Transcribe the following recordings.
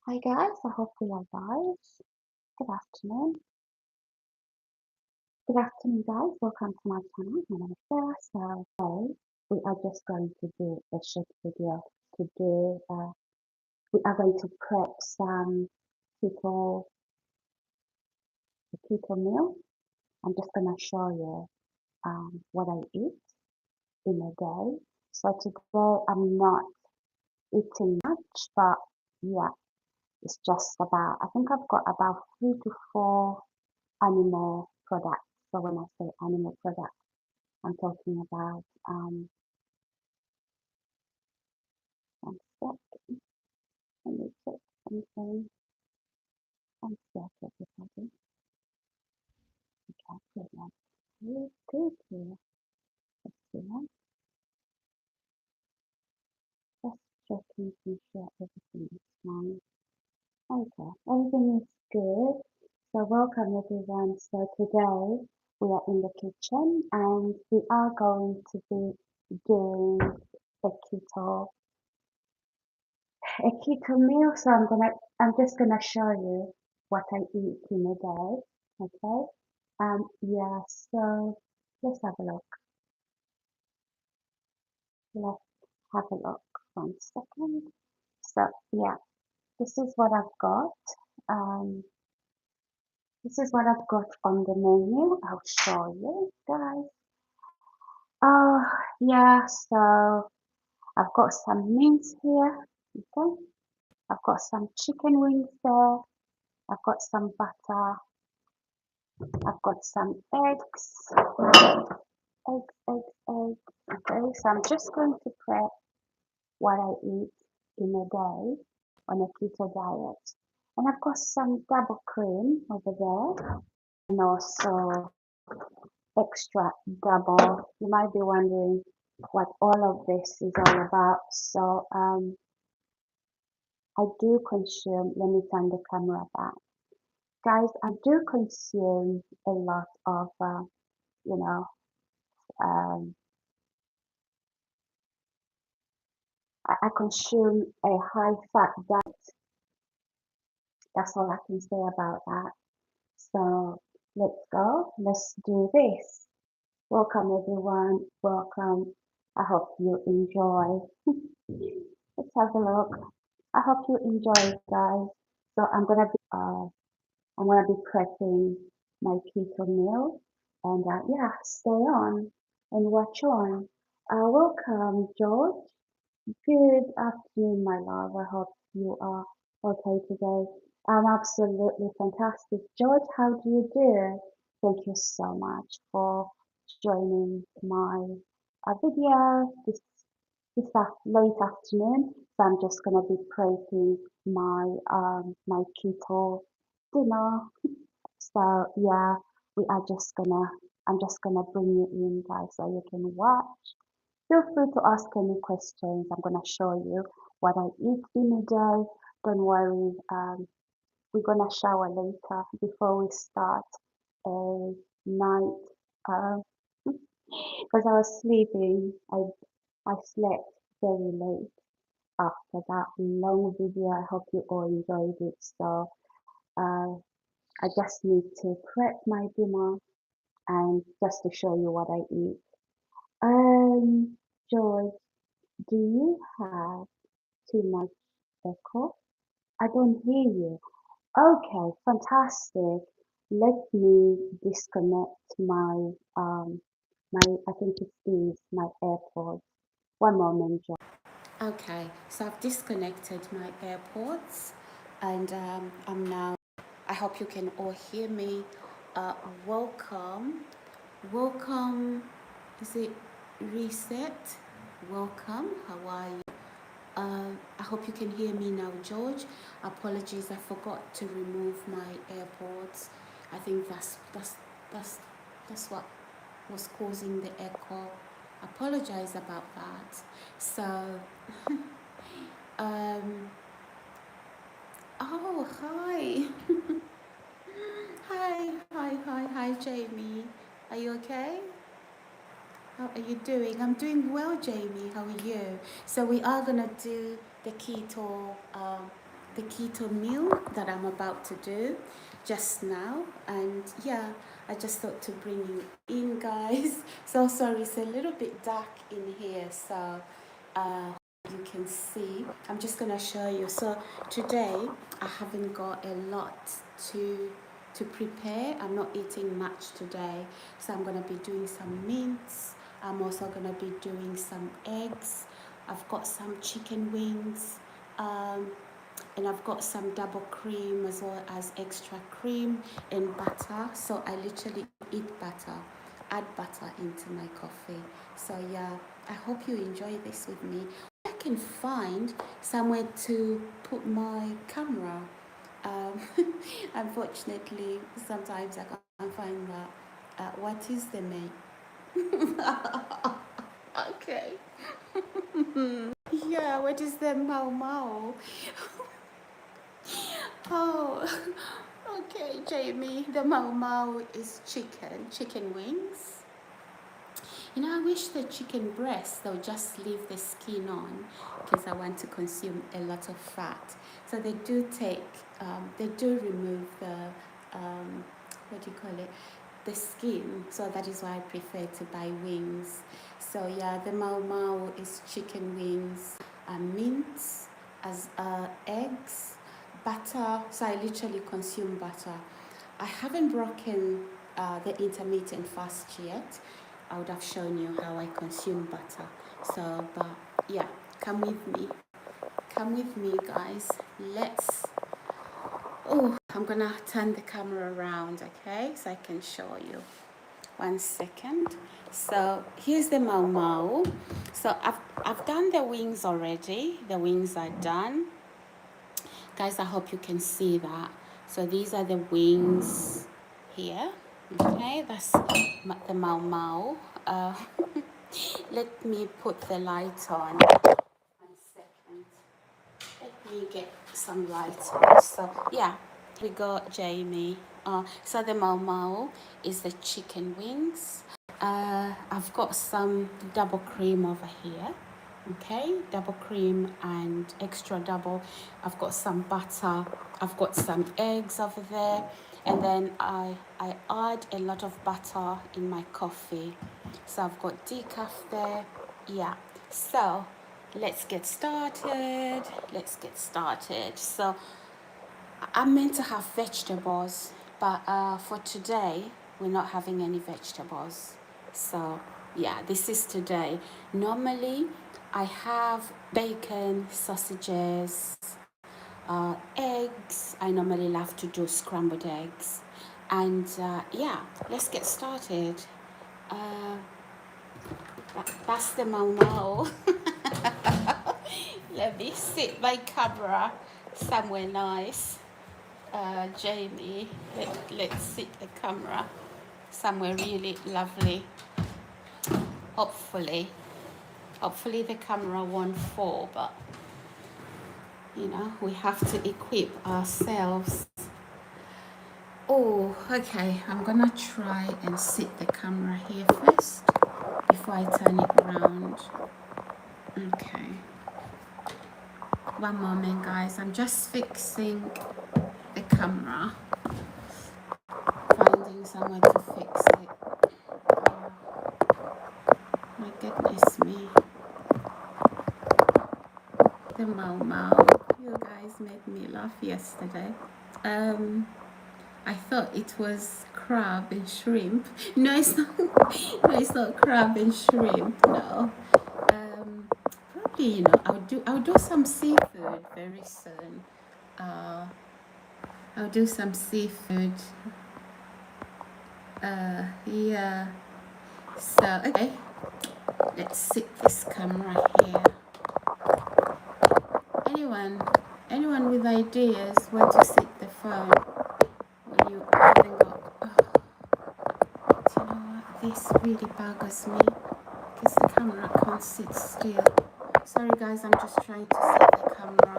Hi guys, I hope you are guys. Good afternoon. Good afternoon guys, welcome to my channel. My name is Sarah. So today we are just going to do a short video. Today we are going to prep some keto, keto meal. I'm just gonna show you what I eat in a day. So today I'm not eating much, but yeah, it's just about, I think I've got about 3 to 4 animal products. So when I say animal products, I'm talking about one sec, let me check something. One sec, everybody. Okay, brilliant. Good here. Let's see now. Just checking to sure everything is fine. Okay, everything is good. So welcome everyone. So today we are in the kitchen and we are going to be doing a keto meal. So I'm just gonna show you what I eat in a day. Okay. Yeah. So let's have a look. Let's have a look. 1 second. So yeah, this is what I've got. Um, this is what I've got on the menu. I'll show you guys. Oh yeah. So I've got some mince here. Okay. I've got some chicken wings there. I've got some butter. I've got some eggs, eggs. Okay, so I'm just going to prep what I eat in a day on a keto diet. And I've got some double cream over there and also extra double. You might be wondering what all of this is all about. So I do consume, let me turn the camera back. Guys, I do consume a lot of, you know, um, I consume a high fat diet. That's all I can say about that. So let's go. Let's do this. Welcome everyone. Welcome. I hope you enjoy. Let's have a look. I hope you enjoy it, guys. So I'm gonna be prepping my keto meal, and yeah, stay on and watch on. Welcome, George. Good afternoon, my love. I hope you are okay today. I'm absolutely fantastic. George, how do you do? Thank you so much for joining my video this late afternoon. So I'm just gonna be prepping my keto dinner. So yeah, we are just gonna I'm just gonna bring you in, guys, so you can watch. Feel free to ask any questions. I'm going to show you what I eat in a day. Don't worry, we're going to shower later before we start a night. Because I was sleeping, I slept very late after that long video. I hope you all enjoyed it. So uh, I just need to prep my dinner and just to show you what I eat. George, do you have too much echo? I don't hear you. Okay, fantastic. Let me disconnect my I think it is my AirPods. One moment, John. Okay, so I've disconnected my AirPods and I'm now, I hope you can all hear me. Welcome, welcome. Is it reset? Welcome, how are you? I hope you can hear me now, George. Apologies, I forgot to remove my AirPods. I think that's what was causing the echo. Apologize about that. So, um, oh hi, hi, Jamie. Are you okay? How are you doing? I'm doing well, Jamie. How are you? So we are gonna do the keto the keto meal that I'm about to do just now, and yeah, I just thought to bring you in, guys. So sorry, it's a little bit dark in here, so you can see. I'm just gonna show you. So today I haven't got a lot to prepare. I'm not eating much today, so I'm gonna be doing some mince. I'm also gonna be doing some eggs. I've got some chicken wings, and I've got some double cream as well as extra cream and butter. So I literally eat butter, add butter into my coffee. So yeah, I hope you enjoy this with me. I can find somewhere to put my camera. Um, Unfortunately, sometimes I can't find that. What is the name? Okay. Yeah, what is the mau mau? Oh, okay, Jamie. The mau mau is chicken wings. You know, I wish the chicken breast, they'll just leave the skin on because I want to consume a lot of fat. So they do remove the, what do you call it? The skin. So that is why I prefer to buy wings. So yeah, the mau mau is chicken wings, mince, as eggs, butter. So I literally consume butter. I haven't broken the intermittent fast yet. I would have shown you how I consume butter. So, but yeah, come with me. Come with me, guys. I'm gonna turn the camera around, okay? So I can show you. 1 second. So here's the mau mau. So I've done the wings already. The wings are done. Guys, I hope you can see that. So these are the wings here. Okay, that's the mau mau. Let me put the light on. 1 second. Let me get some light on. So yeah, we got Jamie. So the mau mau is the chicken wings. I've got some double cream over here. Okay, double cream and extra double. I've got some butter. I've got some eggs over there, and then I add a lot of butter in my coffee. So I've got decaf there. Yeah. So let's get started. So I'm meant to have vegetables, but for today we're not having any vegetables. So yeah, this is today. Normally I have bacon, sausages, eggs. I normally love to do scrambled eggs. And yeah, let's get started. That's the mau mau. Let me sit my camera somewhere nice. Jamie, let's sit the camera somewhere really lovely. Hopefully the camera won't fall, but you know, we have to equip ourselves. Oh, okay, I'm gonna try and sit the camera here first before I turn it around. Okay, 1 moment, guys. I'm just fixing the camera, finding somewhere to fix it. My goodness me. The mau mau. You guys made me laugh yesterday. I thought it was crab and shrimp. No, it's not. No, it's not crab and shrimp. No. Probably, you know, I'll do some seafood very soon. I'll do some seafood. Yeah. So okay, let's sit this camera here. Anyone with ideas where to sit the phone when you haven't got... Do you know what? This really buggers me because the camera can't sit still. Sorry guys, I'm just trying to set the camera.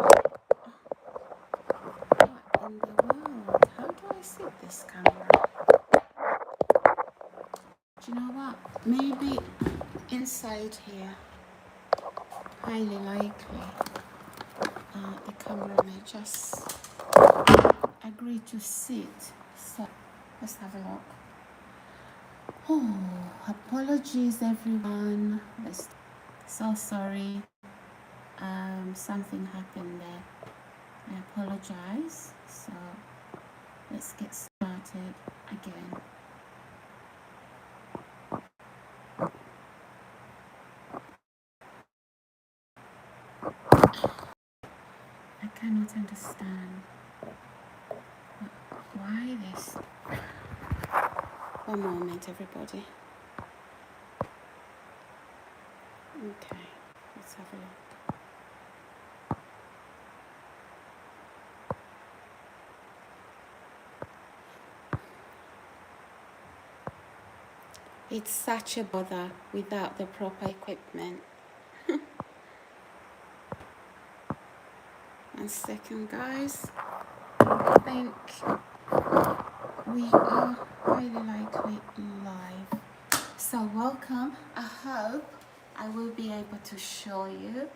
What in the world? How do I sit this camera? Do you know what? Maybe inside here. Highly likely. the camera may just agree to sit. So let's have a look. Oh, apologies everyone. So sorry. Something happened there. I apologize. So let's get started again. I cannot understand why this. One moment, everybody. Okay, let's have a look. It's such a bother without the proper equipment. 1 second, guys. I think we are highly likely live. So welcome. I hope I will be able to show you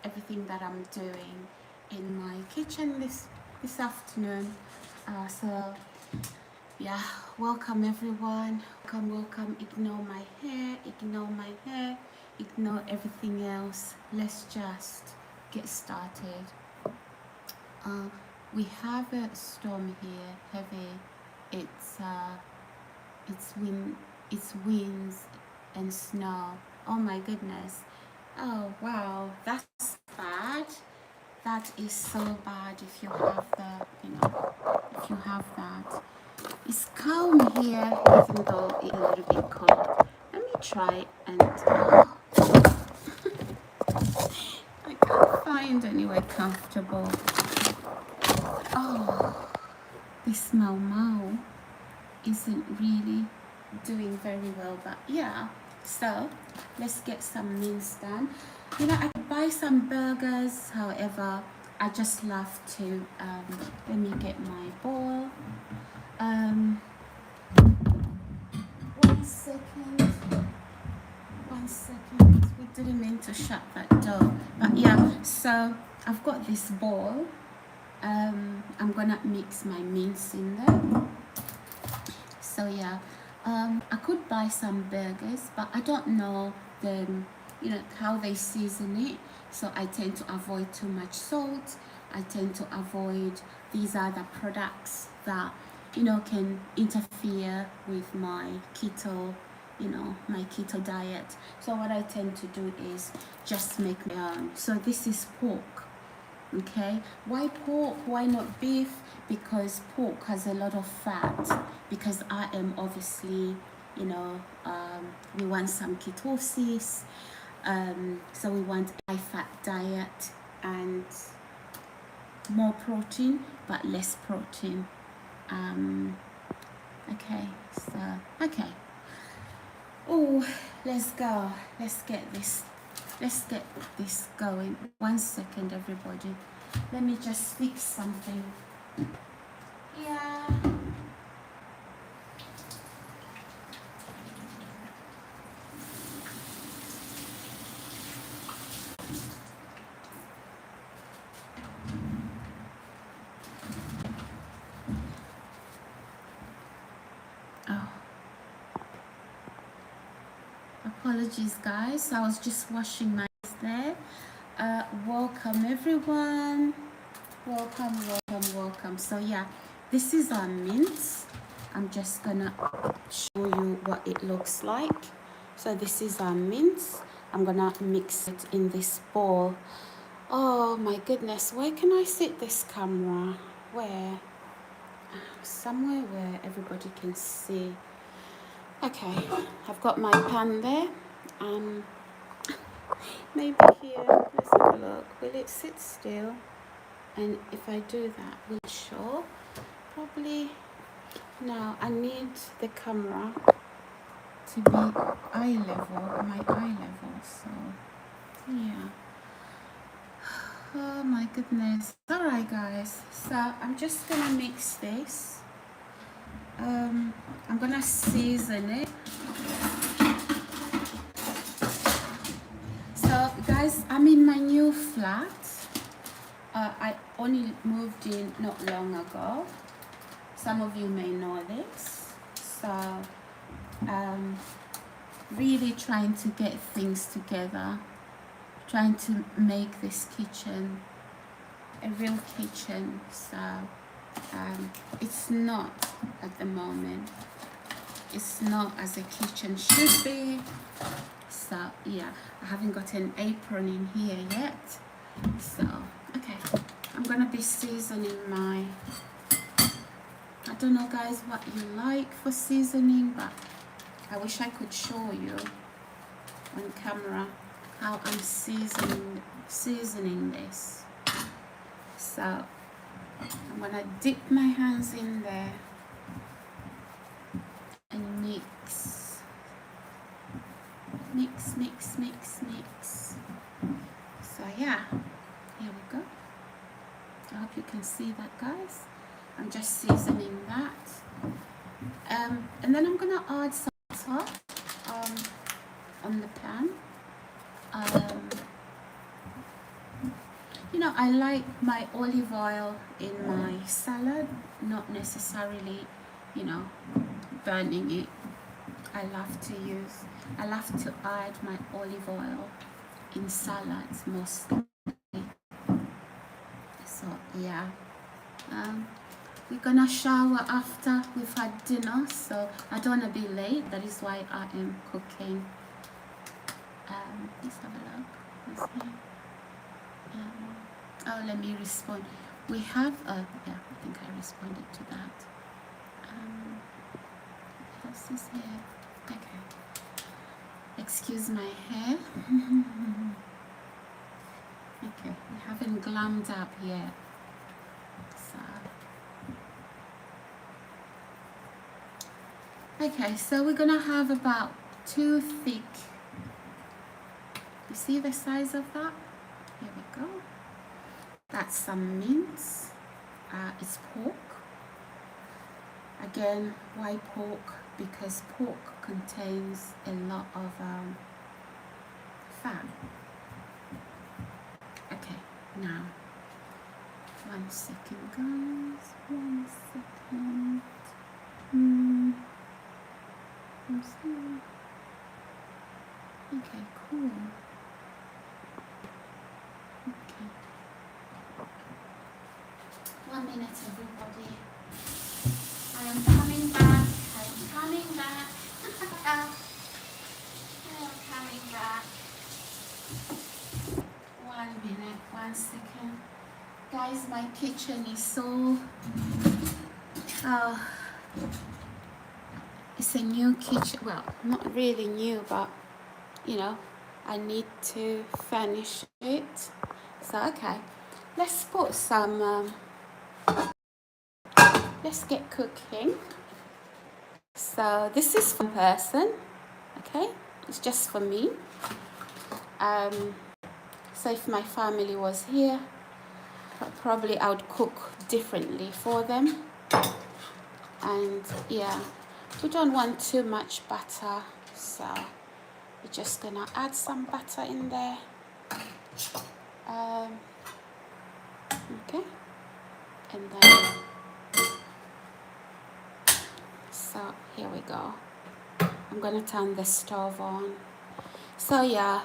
everything that I'm doing in my kitchen this afternoon. So yeah, welcome everyone. Welcome. Ignore my hair, ignore everything else. Let's just get started. We have a storm here, heavy. It's winds and snow. Oh my goodness. Oh wow, that's bad. That is so bad if you have if you have that. It's calm here, even though it's a little bit cold. Let me try and I can't find anywhere comfortable. Oh, this mau isn't really doing very well, but yeah. So let's get some mince done. I could buy some burgers, however I just love to let me get my bowl. 1 second. We didn't mean to shut that door, but yeah, so I've got this bowl. I'm gonna mix my mince in there. So yeah, I could buy some burgers, but I don't know how they season it. So I tend to avoid too much salt. I tend to avoid these other products that can interfere with my keto diet. So what I tend to do is just make my own. So this is pork. Okay, why pork? Why not beef? Because pork has a lot of fat. Because I am obviously, we want some ketosis. So we want a high fat diet and more protein, but less protein. Okay. Oh, let's go. Let's get this going. 1 second, everybody. Let me just fix something. Yeah. Oh. Apologies, guys. I was just washing my hands there. Welcome, everyone. Welcome. So yeah, this is our mince. I'm just gonna show you what it looks like. So this is our mince. I'm gonna mix it in this bowl. Oh my goodness, where can I sit this camera? Where? Somewhere where everybody can see. Okay, I've got my pan there. Maybe here. Let's have a look. Will it sit still? And if I do that, will it show? Probably. No, I need the camera to be my eye level. So yeah. Oh my goodness. Alright guys, so I'm just gonna mix this. I'm gonna season it. So guys, guys, I'm in my new flat. I only moved in not long ago. Some of you may know this. So, really trying to get things together, trying to make this kitchen a real kitchen. So, it's not at the moment. It's not as a kitchen should be. So yeah, I haven't got an apron in here yet. So okay, I'm gonna be seasoning my, I don't know guys what you like for seasoning, but I wish I could show you on camera how I'm seasoning this. So I'm gonna dip my hands in there and mix. So yeah, here we go. I hope you can see that, guys. I'm just seasoning that, and then I'm gonna add some butter on the pan. You know, I like my olive oil in my salad, not necessarily, you know, burning it. I love to add my olive oil in salads mostly. So yeah, we're gonna shower after we've had dinner, so I don't want to be late. That is why I am cooking. Let's have a look. Let's see. Oh, let me respond. We have yeah, I think I responded to that. What else is here? Okay. Excuse my hair. Okay, we haven't glammed up yet. Okay, so we're gonna have about 2 thick. You see the size of that? Here we go. That's some mince. It's pork. Again, why pork? Because pork contains a lot of fat. Okay, now, 1 second, guys. 1 second. Okay, cool. Okay. 1 minute, everybody. I am coming back. I am coming back. I am coming back. 1 minute, 1 second. Guys, my kitchen is so... it's a new kitchen. Well, not really new, but you know, I need to finish it. So okay, let's put some let's get cooking. So this is for one person, okay, it's just for me. So if my family was here, probably I would cook differently for them. And yeah, we don't want too much butter, so we're just gonna add some butter in there. Okay, and then so here we go. I'm gonna turn the stove on. So yeah,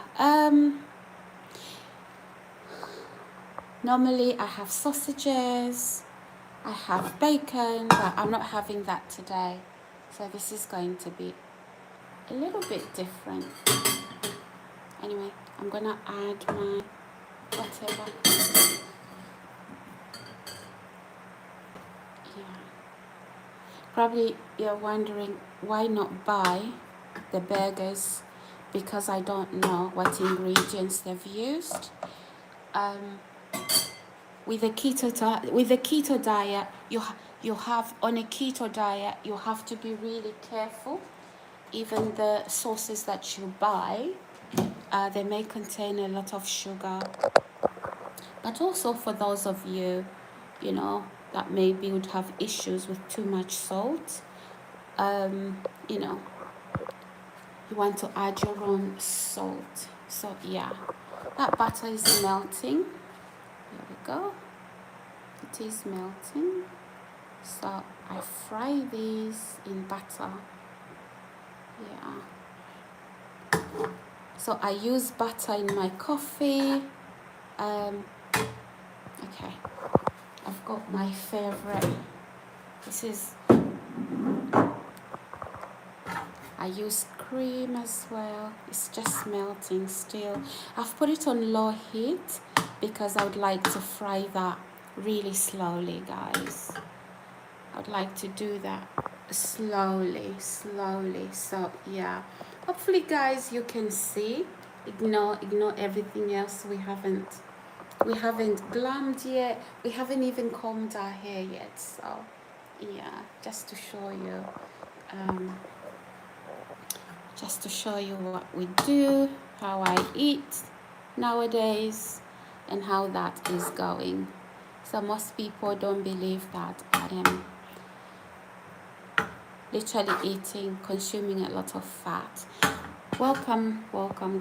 normally I have sausages, I have bacon, but I'm not having that today. So this is going to be a little bit different. Anyway, I'm gonna add my whatever. Yeah. Probably you're wondering why not buy the burgers, because I don't know what ingredients they've used. With the keto diet, you have on a keto diet you have to be really careful. Even the sauces that you buy, they may contain a lot of sugar. But also for those of you, you know, that maybe would have issues with too much salt, you know, you want to add your own salt. So yeah, That butter is melting. Here we go. It is melting. So I fry these in butter. Yeah. So I use butter in my coffee. Okay. I've got my favorite. This is, I use cream as well. It's just melting still. I've put it on low heat because I would like to fry that really slowly, guys. I'd like to do that slowly. So yeah, hopefully guys you can see. Ignore everything else. We haven't glammed yet. We haven't even combed our hair yet. So yeah, just to show you what we do, how I eat nowadays, and how that is going. So most people don't believe that I am literally consuming a lot of fat. Welcome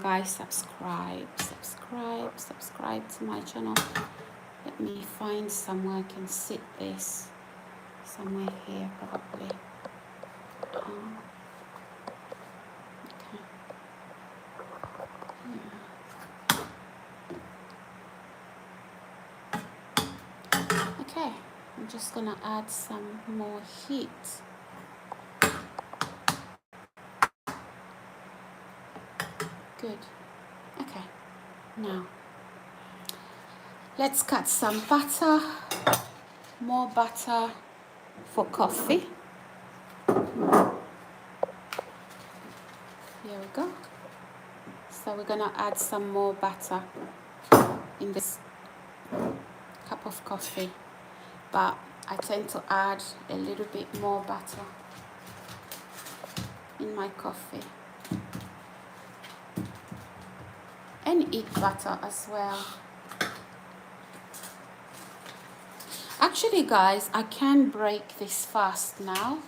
guys. Subscribe to my channel. Let me find somewhere I can sit this. Somewhere here probably. Okay. Yeah. Okay, I'm just gonna add some more heat. Good. Okay, now let's cut some butter, more butter for coffee. Here we go. So we're gonna add some more butter in this cup of coffee, but I tend to add a little bit more butter in my coffee, and eat butter as well. Actually guys, I can break this fast now.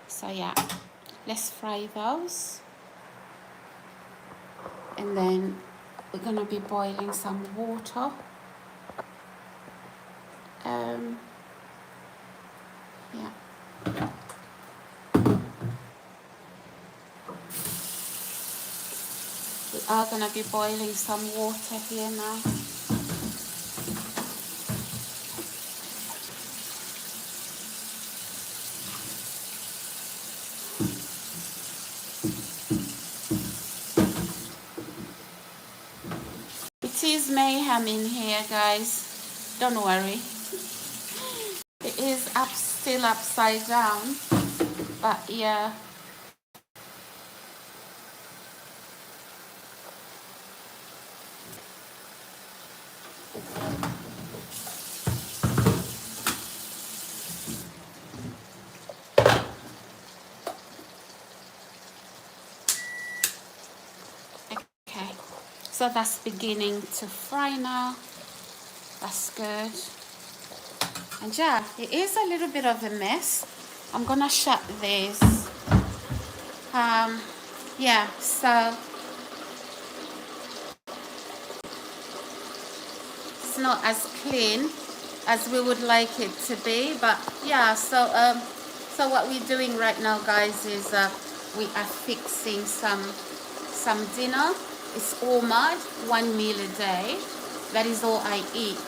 So yeah, let's fry those, and then we're gonna be boiling some water. Yeah. We are gonna be boiling some water here now. It is mayhem in here, guys. Don't worry. It is still upside down, but yeah. Okay, so that's beginning to fry now. That's good. And yeah, it is a little bit of a mess. I'm gonna shut this. Yeah, so it's not as clean as we would like it to be, but yeah. So what we're doing right now, guys, is we are fixing some dinner. It's OMAD, 1 meal a day. That is all I eat.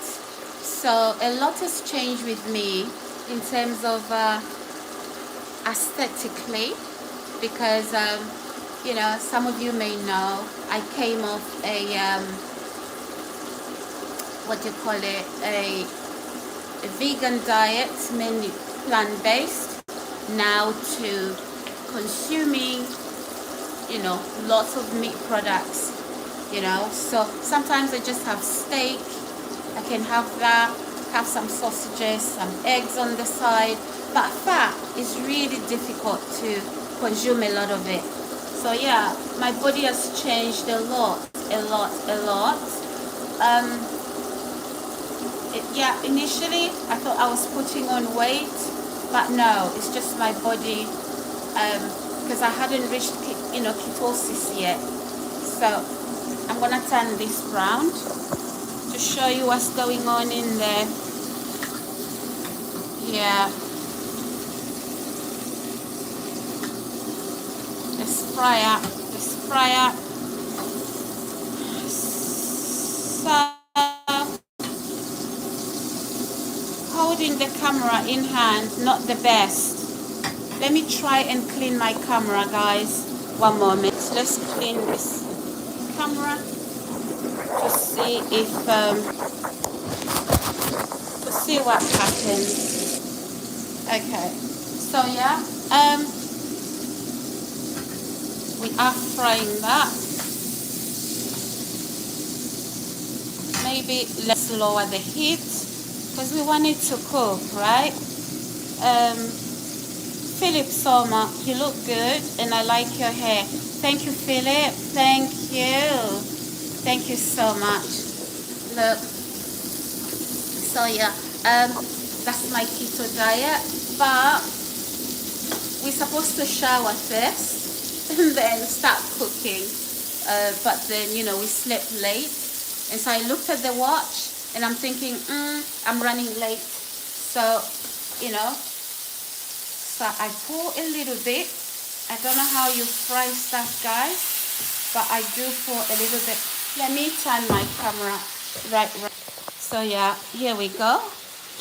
So a lot has changed with me in terms of aesthetically, because you know, some of you may know I came off a what do you call it, a vegan diet, mainly plant-based, now to consuming, you know, lots of meat products, you know. So sometimes I just have steak, I can have that, have some sausages, some eggs on the side, but fat is really difficult to consume a lot of it. So yeah, my body has changed a lot. Yeah, initially I thought I was putting on weight, but no, it's just my body, because I hadn't reached, ketosis yet. So I'm gonna turn this round to show you what's going on in there. Yeah, let's fry up. So holding the camera in hand, not the best. Let me try and clean my camera, guys. One moment. Let's clean this camera to see if to see what happens. Okay. So yeah, we are frying that. Maybe let's lower the heat because we want it to cook, right? Philip Soma, you look good and I like your hair. Thank you, Philip. Thank you. Thank you so much. Look. So yeah, that's my keto diet. But we're supposed to shower first and then start cooking. But then, we slept late. And so I looked at the watch and I'm thinking, I'm running late. So, so I pour a little bit. I don't know how you fry stuff, guys, but I do pour a little bit. Let me turn my camera right. So yeah, here we go.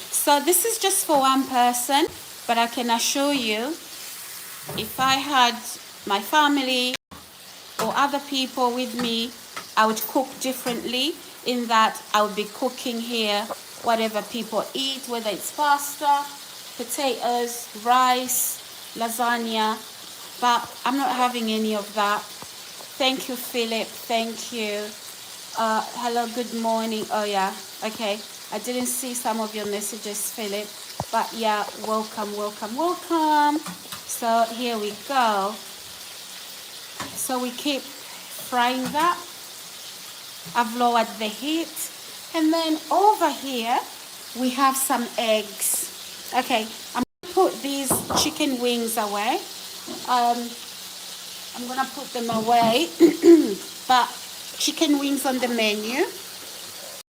So this is just for one person, but I can assure you, if I had my family or other people with me, I would cook differently in that I would be cooking here whatever people eat, whether it's pasta, potatoes, rice, lasagna, but I'm not having any of that. Thank you, Philip. Thank you. Hello, good morning. Oh yeah, okay. I didn't see some of your messages, Philip, but yeah, welcome. So here we go. So we keep frying that. I've lowered the heat. And then over here, we have some eggs. Okay, I'm gonna put these chicken wings away. I'm gonna put them away, but chicken wings on the menu.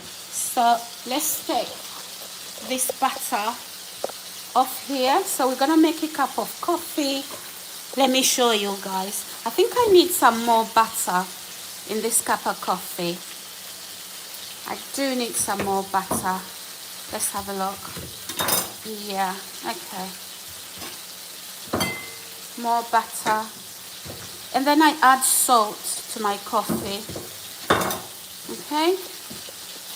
So let's take this butter off here. So we're gonna make a cup of coffee. Let me show you guys. I think I need some more butter in this cup of coffee. I do need some more butter. Let's have a look. Yeah, okay. More butter. And then I add salt to my coffee. Okay,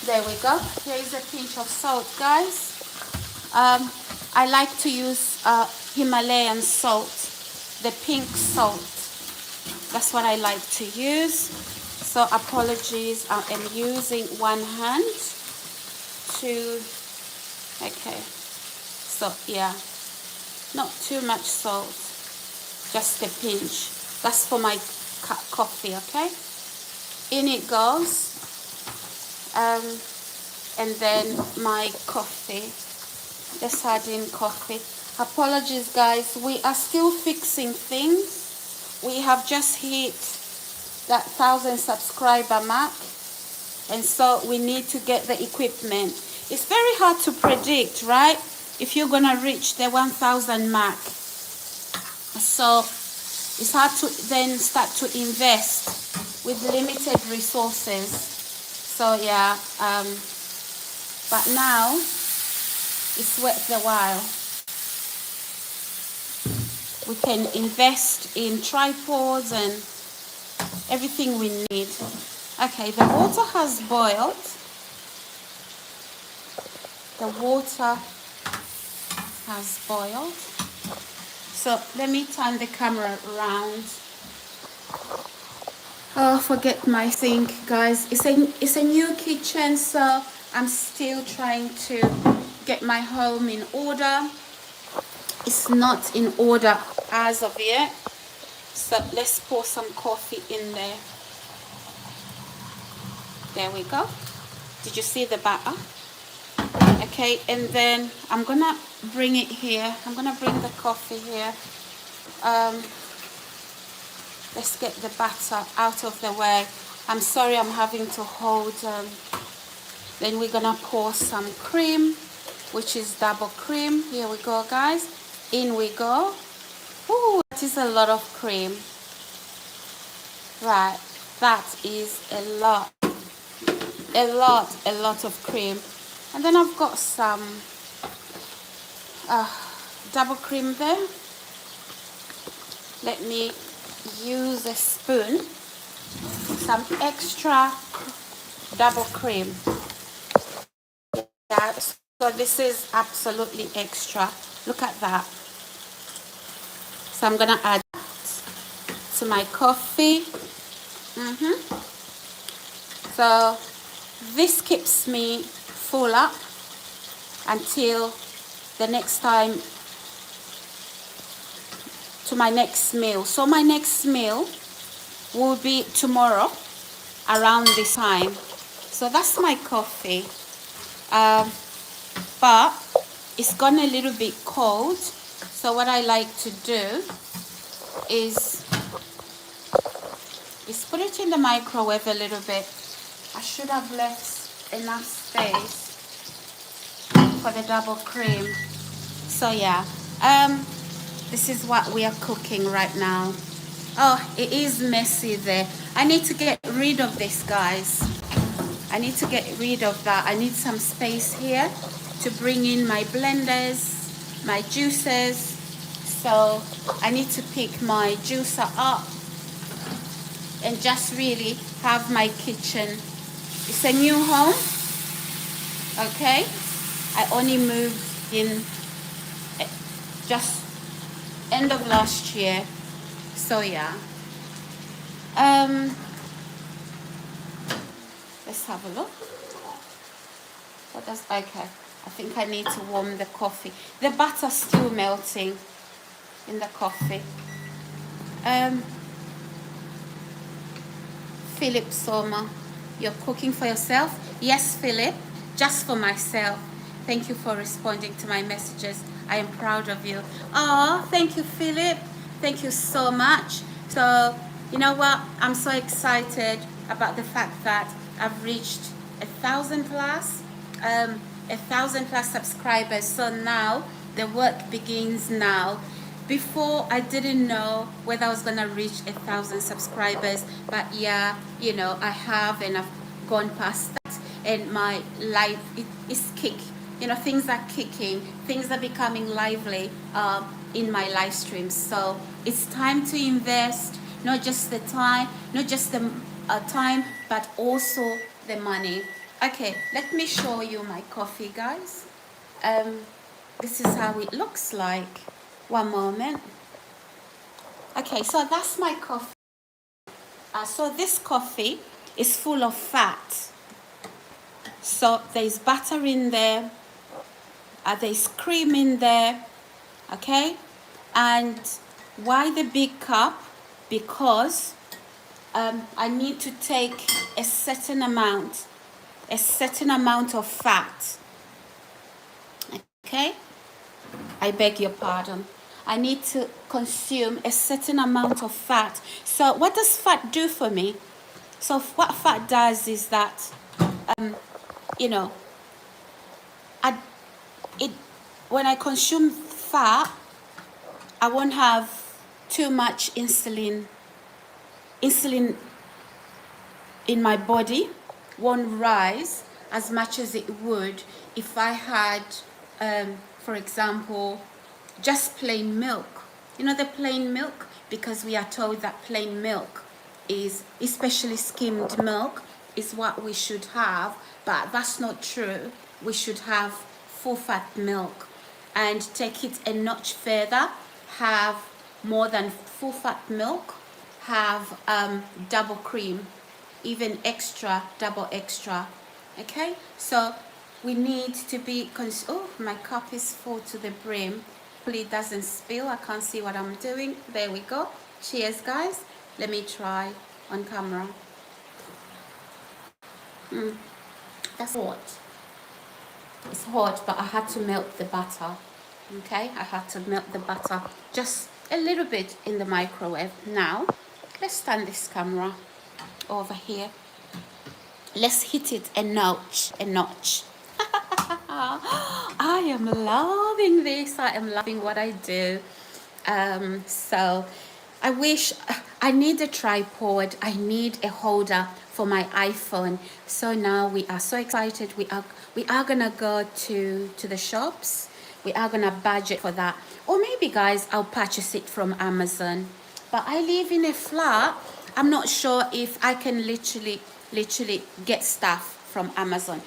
there we go. Here is a pinch of salt, guys. I like to use Himalayan salt, the pink salt. That's what I like to use. So apologies, I am using one hand to, okay. So yeah, not too much salt, just a pinch. That's for my coffee, okay? In it goes. And then my coffee. Let's add in coffee. Apologies, guys. We are still fixing things. We have just hit that 1,000 subscriber mark. And so we need to get the equipment. It's very hard to predict, right? If you're going to reach the 1,000 mark. So it's hard to then start to invest with limited resources. So yeah, but now it's worth the while. We can invest in tripods and everything we need. Okay, the water has boiled. The water has boiled. So let me turn the camera around. Oh, forget my thing, guys. It's a new kitchen, so I'm still trying to get my home in order. It's not in order as of yet. So let's pour some coffee in there. There we go. Did you see the batter? Okay, and then I'm gonna bring it here. I'm gonna bring the coffee here. Let's get the batter out of the way. I'm sorry I'm having to hold. Then we're gonna pour some cream, which is double cream. Here we go, guys. In we go. Ooh, that is a lot of cream. Right, that is a lot of cream. And then I've got some double cream there. Let me use a spoon, some extra double cream. Yeah, so this is absolutely extra. Look at that. So I'm gonna add to my coffee. So this keeps me full up until the next time, to my next meal. So my next meal will be tomorrow around this time. So that's my coffee. But it's gone a little bit cold. So what I like to do is put it in the microwave a little bit. I should have left enough space for the double cream. So yeah, this is what we are cooking right now. Oh, it is messy there. I need to get rid of this, guys. I need to get rid of that. I need some space here to bring in my blenders, my juicers. So I need to pick my juicer up and just really have my kitchen. It's a new home, okay? I only moved in just end of last year. So yeah. Let's have a look. What does, okay. I think I need to warm the coffee. The butter's still melting in the coffee. Philip Soma, you're cooking for yourself? Yes, Philip, just for myself. Thank you for responding to my messages. I am proud of you. Oh, thank you, Philip. Thank you so much. So, you know what? I'm so excited about the fact that I've reached 1,000 plus, 1,000 plus subscribers. So now the work begins now. Before, I didn't know whether I was gonna reach 1,000 subscribers, but yeah, you know, I have, and I've gone past that, and my life is you know, things are kicking, things are becoming lively in my live streams. So it's time to invest, not just the time, not just the time, but also the money. Okay, let me show you my coffee, guys. This is how it looks like. One moment. Okay, so that's my coffee. So this coffee is full of fat. So there's butter in there. There's cream in there. Okay? And why the big cup? Because I need to take a certain amount of fat. Okay? I beg your pardon. I need to consume a certain amount of fat. So what does fat do for me? So what fat does is that, you know, when I consume fat, I won't have too much insulin in my body won't rise as much as it would if I had, for example, just plain milk. You know, the plain milk, because we are told that plain milk is, especially skimmed milk, is what we should have, but that's not true. We should have full fat milk, and take it a notch further, have more than full fat milk, have double cream, even extra, double extra. Okay, so we need to be oh, my cup is full to the brim. Hopefully it doesn't spill. I can't see what I'm doing. There we go. Cheers, guys. Let me try on camera. That's hot. It's hot, but I had to melt the butter. Okay, I had to melt the butter just a little bit in the microwave. Now, let's turn this camera over here. Let's hit it a notch, a notch. I am loving this. I am loving what I do. So I wish I need a tripod. I need a holder for my iPhone. So now we are so excited. We are gonna go to the shops. We are gonna budget for that. Or maybe guys, I'll purchase it from Amazon. But I live in a flat. I'm not sure if I can literally get stuff from Amazon.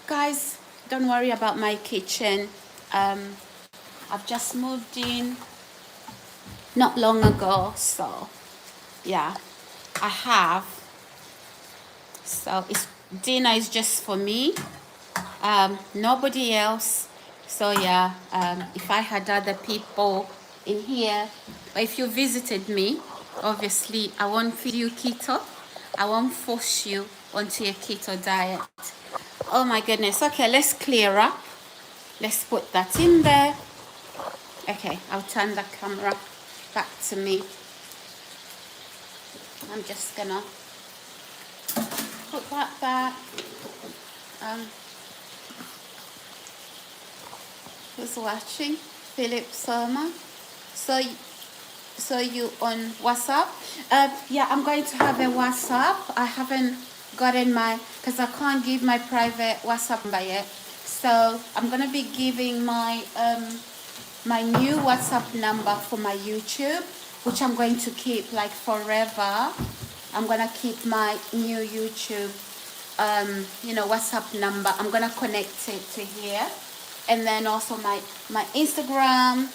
Guys, don't worry about my kitchen. I've just moved in not long ago, so yeah, I have. So dinner is just for me, nobody else. So yeah, if I had other people in here, but if you visited me, obviously I won't feed you keto. I won't force you onto a keto diet. Oh my goodness. Okay, let's clear up. Let's put that in there. Okay, I'll turn the camera back to me. I'm just gonna put that back. Who's watching? Philip Soma. So you on WhatsApp? Yeah, I'm going to have a WhatsApp. I haven't gotten because I can't give my private WhatsApp number yet. So I'm gonna be giving my my new WhatsApp number for my YouTube, which I'm going to keep like forever. I'm gonna keep my new YouTube WhatsApp number. I'm gonna connect it to here, and then also my Instagram,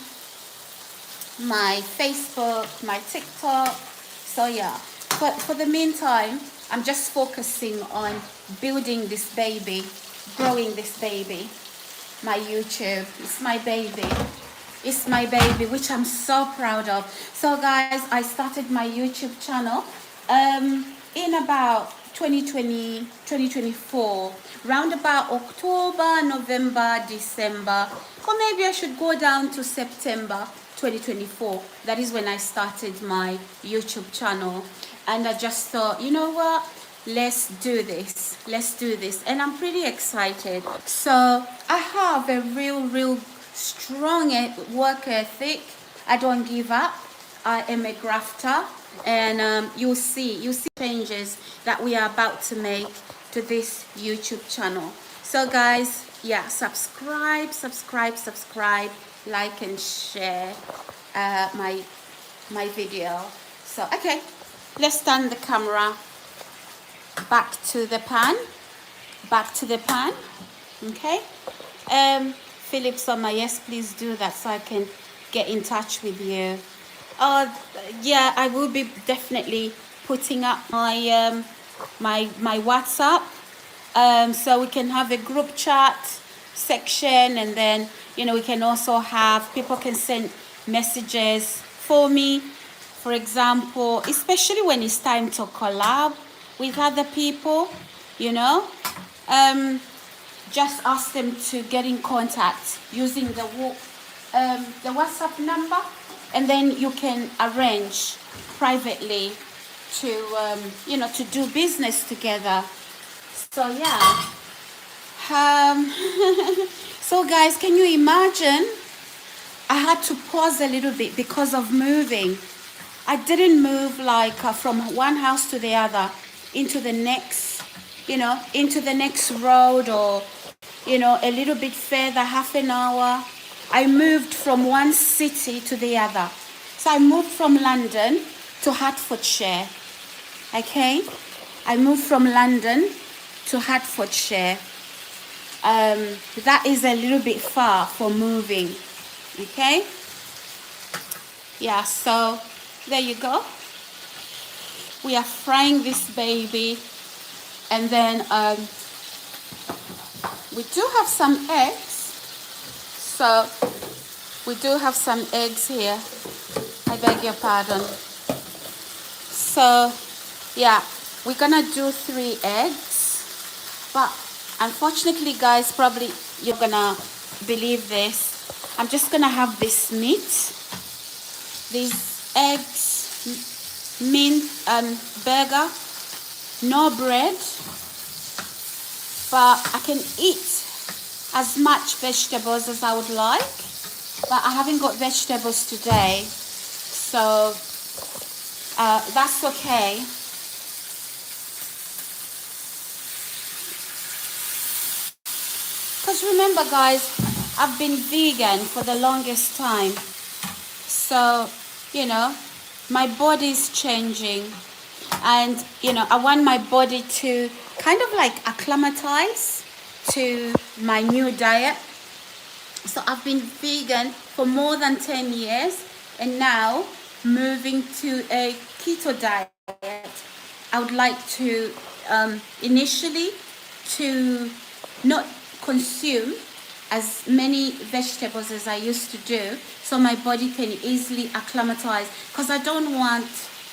my Facebook, my TikTok. So yeah, but for the meantime, I'm just focusing on building this baby, growing this baby. My YouTube, it's my baby. It's my baby, which I'm so proud of. So guys, I started my YouTube channel in about 2024, round about October, November, December, or maybe I should go down to September 2024. That is when I started my YouTube channel, and I just thought, you know what, let's do this, and I'm pretty excited. So I have a real strong work ethic. I don't give up. I am a grafter, and you'll see changes that we are about to make to this YouTube channel. So guys, yeah, subscribe, like and share my video. So okay, let's turn the camera back to the pan. Okay. Philip Summer, yes, please do that so I can get in touch with you. Yeah, I will be definitely putting up my my WhatsApp, so we can have a group chat section, and then we can also have people can send messages for me, for example, especially when it's time to collab with other people, just ask them to get in contact using the WhatsApp number, and then you can arrange privately to to do business together. So yeah. So guys, can you imagine? I had to pause a little bit because of moving. I didn't move like from one house to the other into the next, into the next road, or a little bit further, half an hour. I moved from one city to the other. So I moved from London to Hertfordshire. Okay? I moved from London to Hertfordshire. That is a little bit far for moving. Okay? Yeah, so there you go. We are frying this baby, and then we do have some eggs. So we do have some eggs here. I beg your pardon. So yeah, we're gonna do 3 eggs, but unfortunately guys, probably you're gonna believe this. I'm just gonna have this meat, these eggs, mint and burger, no bread, but I can eat as much vegetables as I would like, but I haven't got vegetables today, so that's okay. Because remember guys, I've been vegan for the longest time, so you know, my body's changing, and you know, I want my body to kind of like acclimatize to my new diet. So I've been vegan for more than 10 years, and now moving to a keto diet. I would like to initially to not consume as many vegetables as I used to do, so my body can easily acclimatize, because I don't want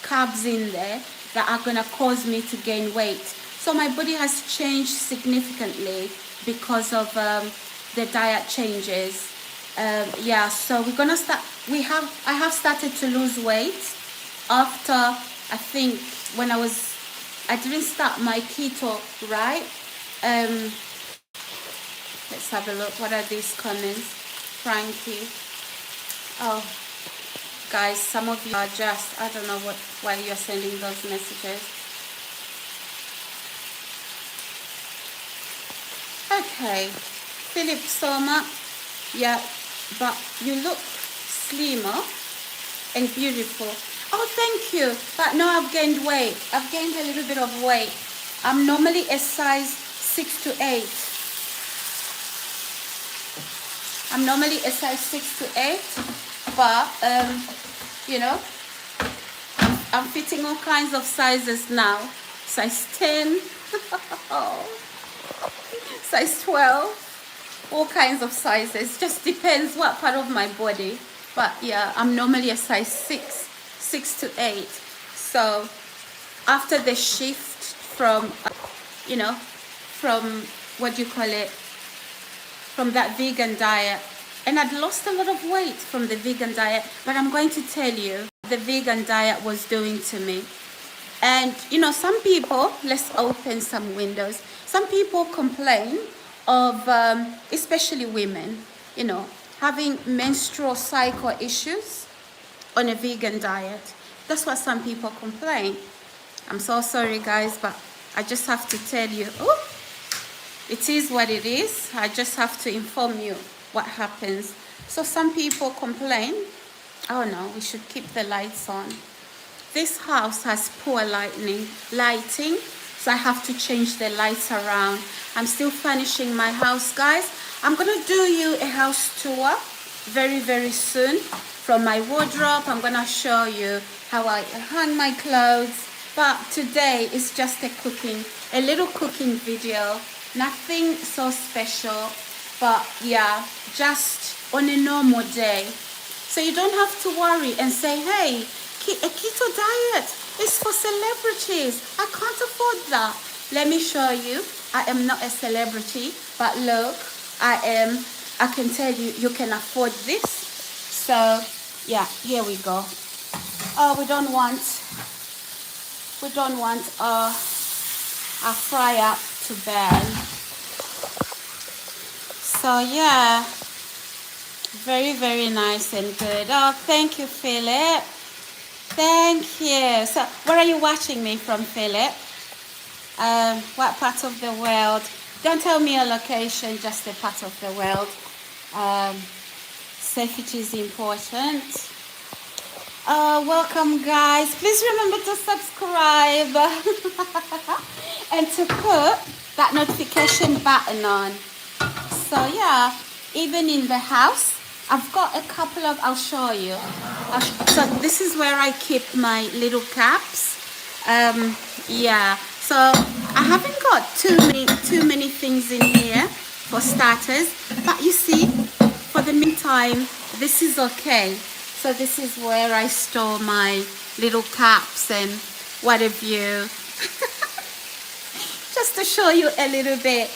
carbs in there that are going to cause me to gain weight. So my body has changed significantly because of the diet changes. Yeah, so we're gonna start. I have started to lose weight after, I think, when I didn't start my keto right. Let's have a look. What are these comments? Frankie. Oh, guys, some of you are just, I don't know why you're sending those messages. Okay, Philip Soma. Yeah, but you look slimmer and beautiful. Oh, thank you. But no, I've gained weight. I've gained a little bit of weight. I'm normally a size 6 to 8. I'm normally a size 6 to 8, but you know, I'm fitting all kinds of sizes now. Size 10, size 12, all kinds of sizes. Just depends what part of my body. But yeah, I'm normally a size 6 to 8. So after the shift from, you know, from what do you call it, from that vegan diet, and I'd lost a lot of weight from the vegan diet, but I'm going to tell you the vegan diet was doing to me. And you know, some people, let's open some windows, some people complain of especially women, you know, having menstrual cycle issues on a vegan diet. That's what some people complain. I'm so sorry guys, but I just have to tell you, oh, it is what it is. I just have to inform you what happens. So some people complain, oh no, we should keep the lights on. This house has poor lighting, so I have to change the lights around. I'm still furnishing my house, guys. I'm gonna do you a house tour very, very soon from my wardrobe. I'm gonna show you how I hang my clothes. But today is just a little cooking video. Nothing so special, but yeah, just on a normal day. So you don't have to worry and say, hey, a keto diet is for celebrities. I can't afford that. Let me show you. I am not a celebrity, but look, I can tell you, you can afford this. So yeah, here we go. Oh, we don't want our fry up to burn. So yeah, very, very nice and good. Oh, thank you, Philip. Thank you. So where are you watching me from, Philip? What part of the world? Don't tell me a location, just a part of the world. Safety is important. Welcome guys. Please remember to subscribe and to put that notification button on. So yeah, even in the house, I've got a couple of, I'll show you. So this is where I keep my little caps. Yeah, so I haven't got too many things in here for starters, but you see, for the meantime, this is okay. So this is where I store my little caps and what have you. Just to show you a little bit.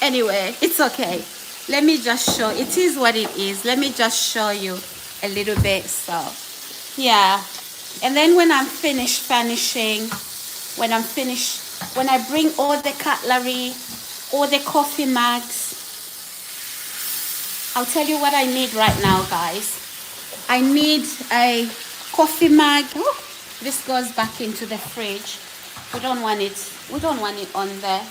Anyway, it's okay. Let me just show. It is what it is. Let me just show you a little bit. So, yeah. And then when I'm finished finishing, when I bring all the cutlery, all the coffee mugs, I'll tell you what I need right now, guys. I need a coffee mug. Ooh, this goes back into the fridge. We don't want it on there.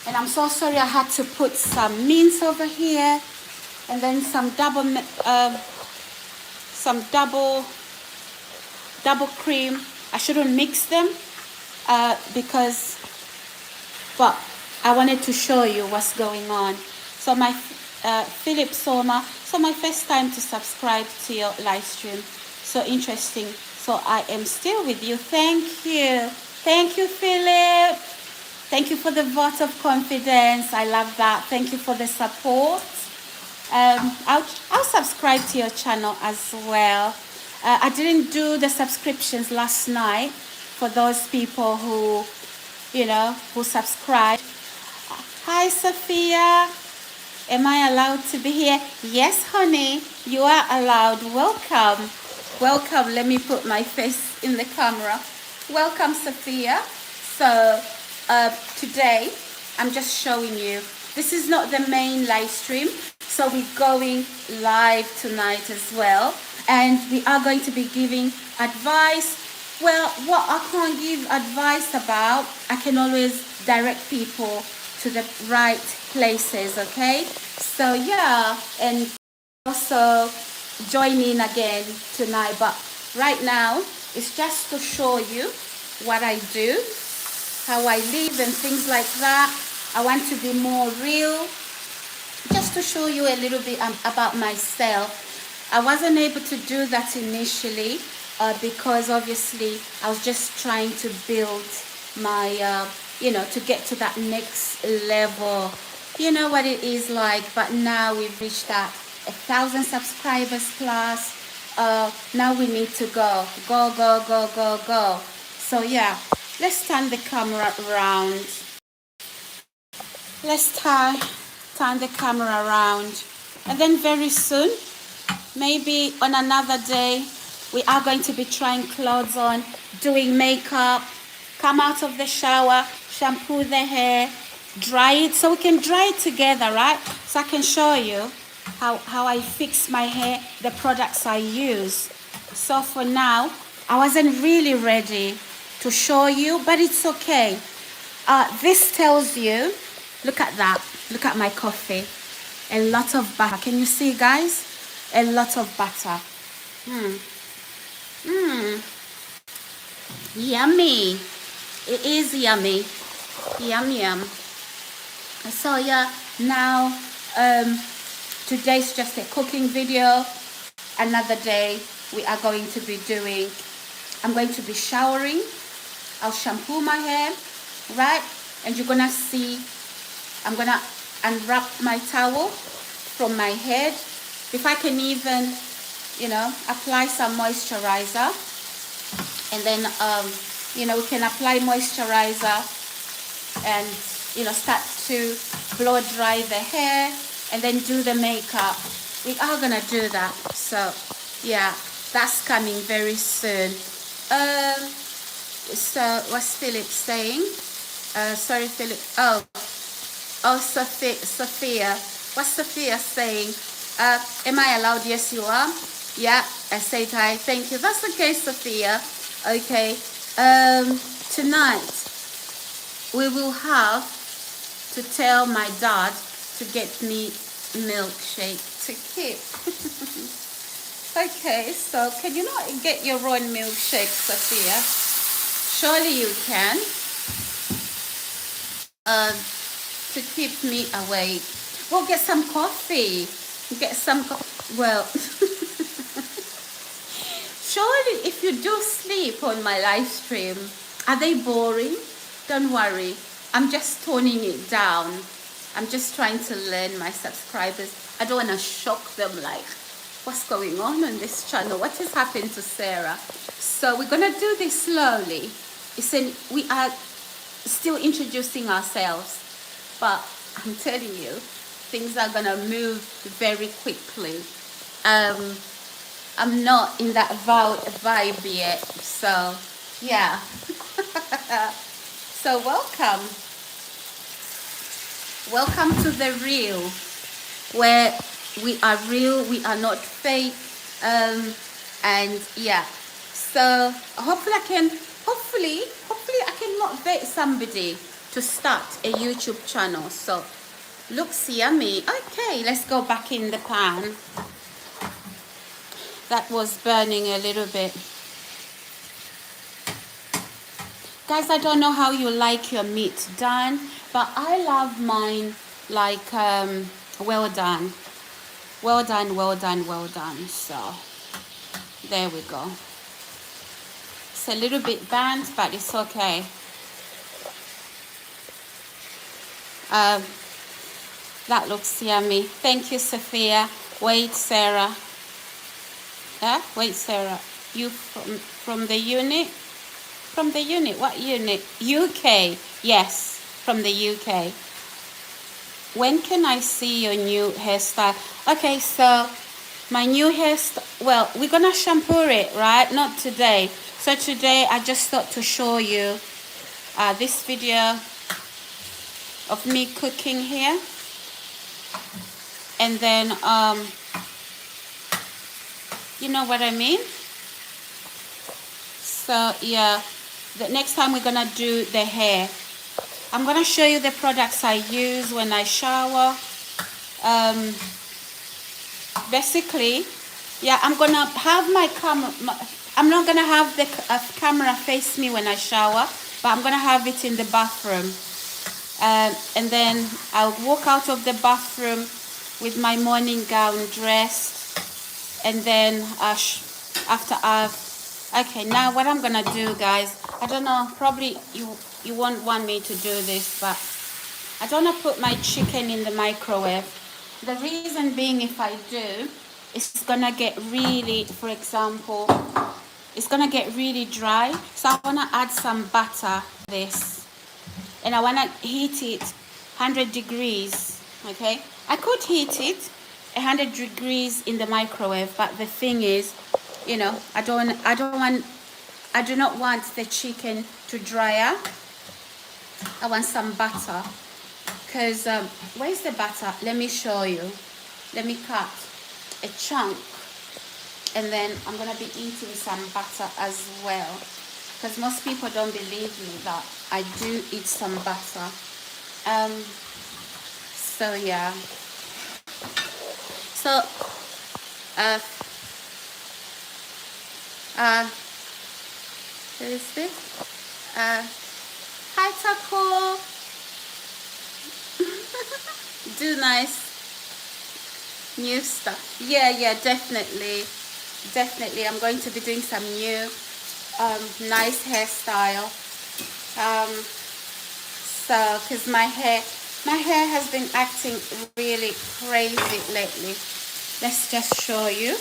And I'm so sorry I had to put some mince over here, and then some double cream. I shouldn't mix them because, but I wanted to show you what's going on. So my Philip Soma, so my first time to subscribe to your live stream. So interesting. So I am still with you. Thank you, Philip. Thank you for the vote of confidence. I love that. Thank you for the support. I'll subscribe to your channel as well. I didn't do the subscriptions last night for those people who, who subscribe. Hi, Sophia. Am I allowed to be here? Yes, honey, you are allowed. Welcome. Welcome. Let me put my face in the camera. Welcome, Sophia. So today, I'm just showing you. This is not the main live stream. So we're going live tonight as well. And we are going to be giving advice. Well, what I can't give advice about, I can always direct people to the right places, okay? So yeah, and also join in again tonight. But right now, it's just to show you what I do, how I live and things like that. I want to be more real, just to show you a little bit about myself. I wasn't able to do that initially because obviously I was just trying to build my, to get to that next level. You know what it is like, but now we've reached that 1,000 subscribers plus. Now we need to go. So yeah, let's turn the camera around. Let's turn the camera around. And then very soon, maybe on another day, we are going to be trying clothes on, doing makeup, come out of the shower, shampoo the hair, dry it, so we can dry it together, right? So I can show you how I fix my hair, the products I use. So for now, I wasn't really ready to show you, but it's okay. This tells you, look at that, look at my coffee, a lot of butter. Can you see, guys? A lot of butter. Yummy. It is yummy. Yum. So yeah, now today's just a cooking video. Another day we are going to be doing, I'm going to be showering. I'll shampoo my hair, right? And you're gonna see, I'm gonna unwrap my towel from my head. If I can even, apply some moisturizer. And then, we can apply moisturizer and, start to blow dry the hair and then do the makeup. We are gonna do that. So, yeah, that's coming very soon. So, what's Philip saying? Sorry, Philip. Oh, Sophia. What's Sophia saying? Am I allowed? Yes, you are. Yeah, I said hi. Thank you. That's okay, Sophia. Okay. Tonight we will have to tell my dad to get me milkshake to keep. Okay, so can you not get your own milkshake, Sophia? Surely you can. To keep me awake. We'll get some coffee. Well, surely if you do sleep on my live stream, are they boring? Don't worry. I'm just toning it down. I'm just trying to learn my subscribers. I don't want to shock them like, what's going on this channel? What has happened to Sarah? So we're going to do this slowly. We are still introducing ourselves, but I'm telling you, things are gonna move very quickly. Um, I'm not in that vibe yet, so yeah. So welcome to the real, where we are real, we are not fake, and yeah. So hopefully I can motivate somebody to start a YouTube channel. So looks yummy. Okay, let's go back in the pan. That was burning a little bit. Guys, I don't know how you like your meat done, but I love mine like well done. Well done, well done, well done. So there we go. It's a little bit burnt, but it's okay. That looks yummy. Thank you, Sophia. Wait, Sarah. Wait, Sarah. You from the unit? From the unit? What unit? UK. Yes, from the UK. When can I see your new hairstyle? Okay, so my new hairstyle, well, we're gonna shampoo it, right? Not today. So today I just thought to show you this video of me cooking here. And then, you know what I mean? So yeah, the next time we're gonna do the hair. I'm gonna show you the products I use when I shower. Basically, yeah, I'm gonna have my camera. I'm not gonna have the camera face me when I shower, but I'm gonna have it in the bathroom. And then I'll walk out of the bathroom with my morning gown dressed, and then after okay, now what I'm gonna do, guys, I don't know, probably you won't want me to do this, but I don't want to put my chicken in the microwave. The reason being, if I do, it's gonna get really, for example, it's gonna get really dry. So I wanna add some butter to this, and I wanna heat it 100 degrees. Okay, I could heat it 100 degrees in the microwave, but the thing is, you know, I do not want the chicken to dry up. I want some butter. Because, where's the butter? Let me show you. Let me cut a chunk. And then I'm going to be eating some butter as well. Because most people don't believe me that I do eat some butter. So, yeah. So, who is this? Hi, Taco. Do nice new stuff. Yeah, definitely I'm going to be doing some new nice hairstyle. So because my hair has been acting really crazy lately. Let's just show you.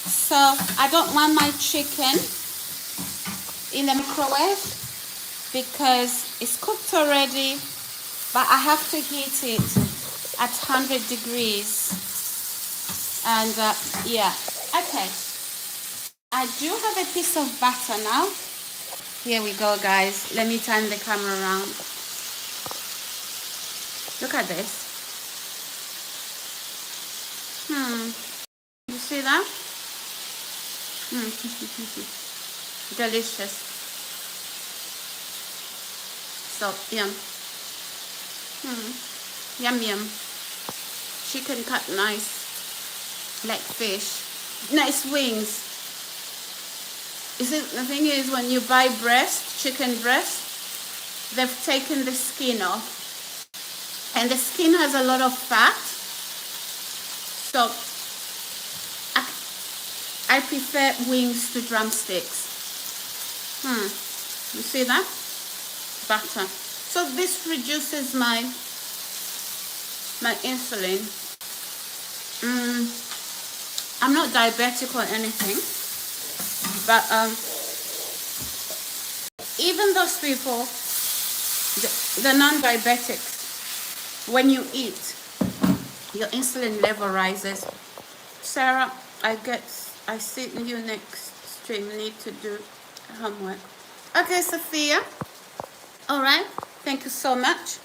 So I don't want my chicken in the microwave because it's cooked already, but I have to heat it at 100 degrees. And yeah, okay. I do have a piece of butter now. Here we go, guys. Let me turn the camera around. Look at this. You see that? Delicious. So yum. Yum. Chicken cut nice, like fish. Nice wings. You see, the thing is, when you buy chicken breast, they've taken the skin off, and the skin has a lot of fat. So I prefer wings to drumsticks. You see that? Butter. So this reduces my insulin. I'm not diabetic or anything, but even those people The non-diabetics, when you eat, your insulin level rises. Sarah, I see you next stream. Need to do homework. Okay, Sophia. All right. Thank you so much.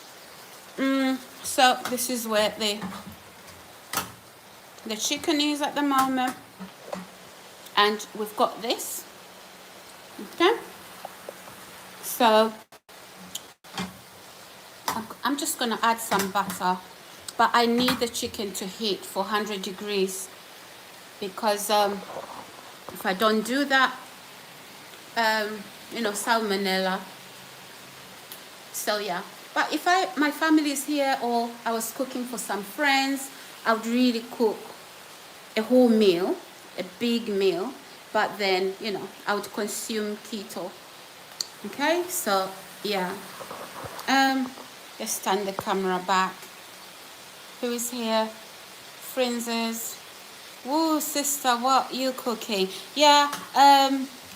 So this is where the chicken is at the moment, and we've got this. Okay. So I'm just gonna add some butter, but I need the chicken to heat for 100 degrees because if I don't do that, salmonella. So yeah, but if my family is here or I was cooking for some friends, I would really cook a whole meal, a big meal, but then I would consume keto. Okay, so yeah. Let's turn the camera back. Who is here? Friends. Woo, sister, what you cooking? Yeah,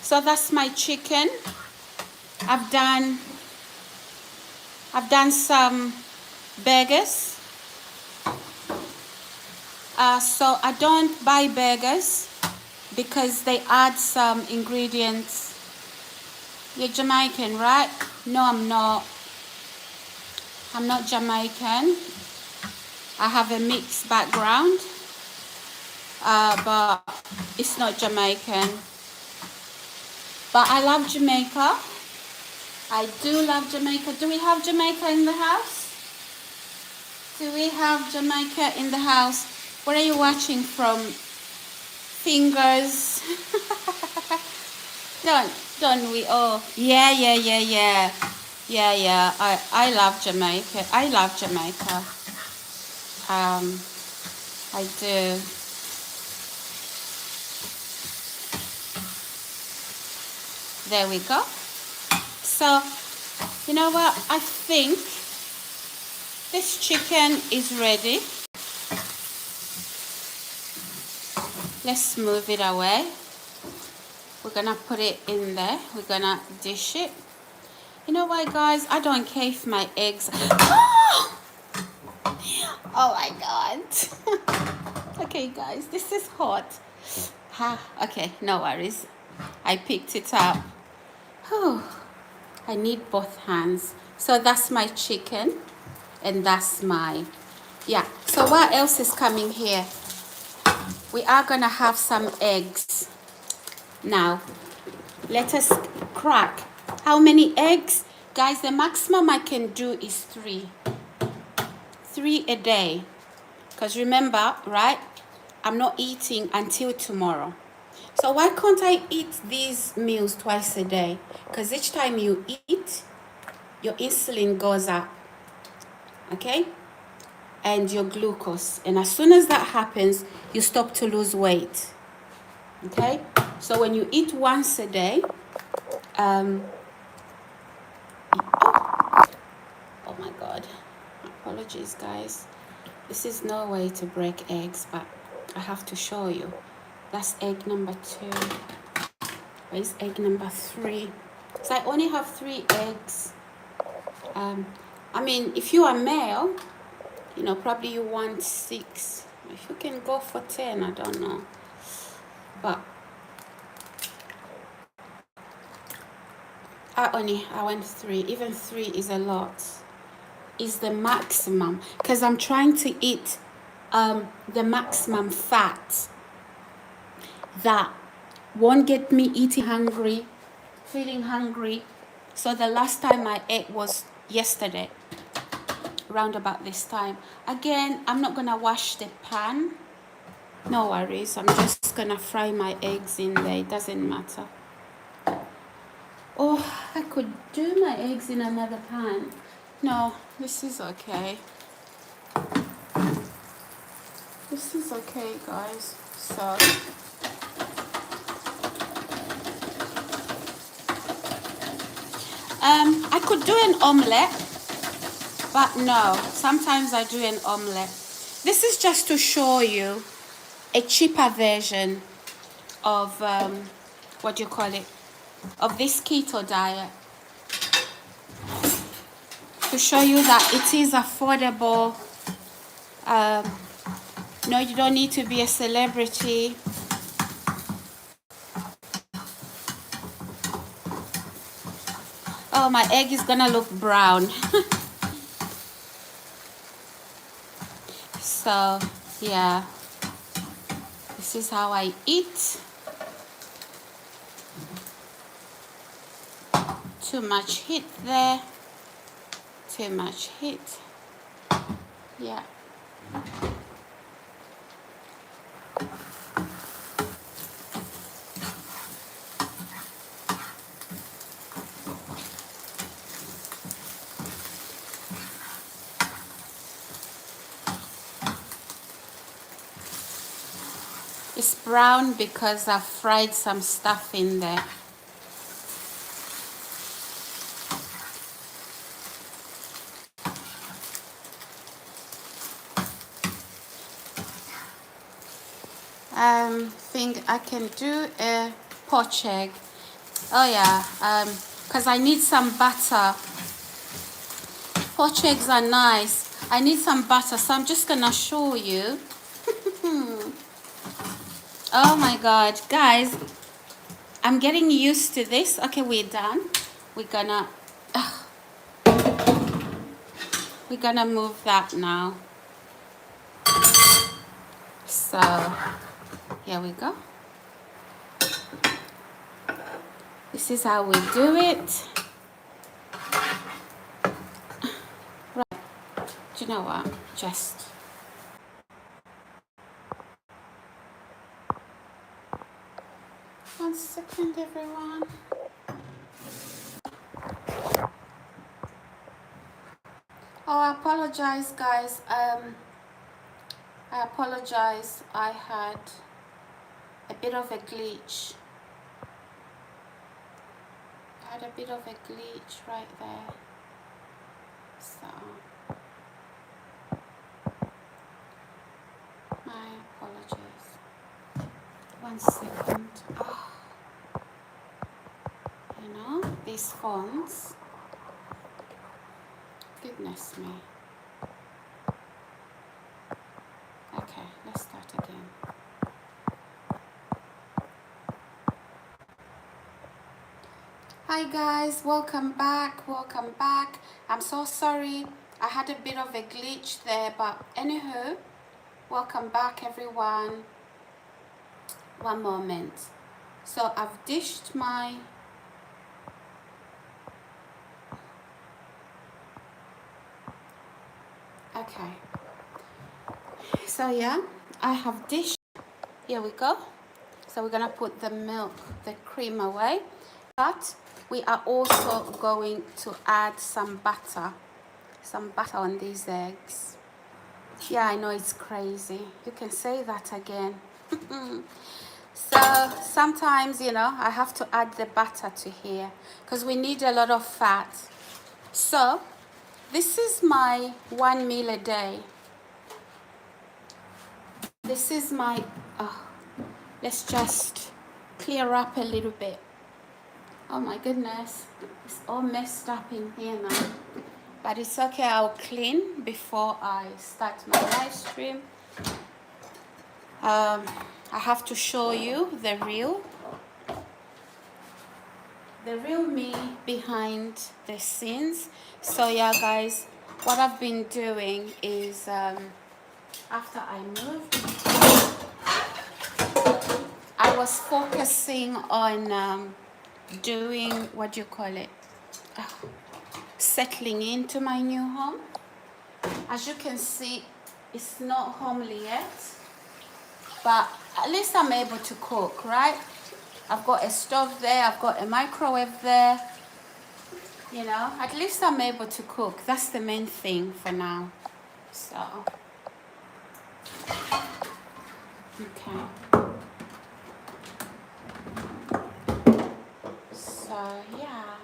so that's my chicken. I've done some burgers. So I don't buy burgers because they add some ingredients. You're Jamaican, right? No, I'm not. I'm not Jamaican. I have a mixed background, but it's not Jamaican. But I love Jamaica. I do love Jamaica. Do we have Jamaica in the house? Do we have Jamaica in the house? Where are you watching from? Fingers. Don't we all? Yeah. I love Jamaica. I love Jamaica. I do. There we go. So, you know what? I think this chicken is ready. Let's move it away. We're gonna put it in there. We're gonna dish it. You know what, guys? I don't care if my eggs... Oh my God. Okay, guys, this is hot. Okay, no worries. I picked it up. Whew. I need both hands. So that's my chicken. And that's my... Yeah. So what else is coming here? We are going to have some eggs. Now, let us crack. How many eggs? Guys, the maximum I can do is 3. 3 a day. Because remember, right? I'm not eating until tomorrow. So why can't I eat these meals twice a day? Because each time you eat, your insulin goes up. Okay? And your glucose. And as soon as that happens, you stop to lose weight. Okay? So when you eat once a day, oh my God. Apologies, guys. This is no way to break eggs, but I have to show you. That's egg number 2. Where's egg number 3? So I only have 3 eggs. I mean, if you are male, probably you want 6. If you can go for 10, I don't know. But I went 3. Even 3 is a lot. Is the maximum. Because I'm trying to eat the maximum fat that won't get me eating hungry, feeling hungry. So the last time I ate was yesterday, around about this time. Again, I'm not gonna wash the pan. No worries, I'm just gonna fry my eggs in there. It doesn't matter. Oh, I could do my eggs in another pan. No, this is okay. This is okay, guys. So I could do an omelette, but no, sometimes I do an omelette. This is just to show you a cheaper version of of this keto diet. to show you that it is affordable. No, you don't need to be a celebrity. Oh, my egg is gonna look brown. So yeah, this is how I eat. Too much heat there. Too much heat. Yeah. It's brown because I've fried some stuff in there. Think I can do a poached egg. Oh yeah, because I need some butter. Poached eggs are nice. I need some butter, so I'm just gonna show you. Oh my god, guys, I'm getting used to this. Okay, we're done. We're gonna move that now. So here we go. This is how we do it. Right. Do you know what? Just 1 second, everyone. Oh, I apologize, guys. I apologize. I had a bit of a glitch. I had a bit of a glitch right there. So, my apologies. 1 second. Oh, you know, these phones. Goodness me. Okay, let's start again. Hi guys, welcome back, welcome back. I'm so sorry, I had a bit of a glitch there, but anywho, welcome back everyone. One moment. So I've dished my okay. So yeah, I have dished. Here we go. So we're gonna put the milk, the cream away, but we are also going to add some butter on these eggs. Yeah, I know it's crazy. You can say that again. So sometimes, you know, I have to add the butter to here because we need a lot of fat. So this is my 1 meal a day. This is my, let's just clear up a little bit. Oh my goodness, it's all messed up in here now. But it's okay, I'll clean before I start my live stream. I have to show you the real me behind the scenes. So yeah guys, what I've been doing is after I moved, I was focusing on doing, what do you call it, settling into my new home. As you can see, it's not homely yet, but at least I'm able to cook, right? I've got a stove there, I've got a microwave there, you know, at least I'm able to cook. That's the main thing for now. So okay, so yeah,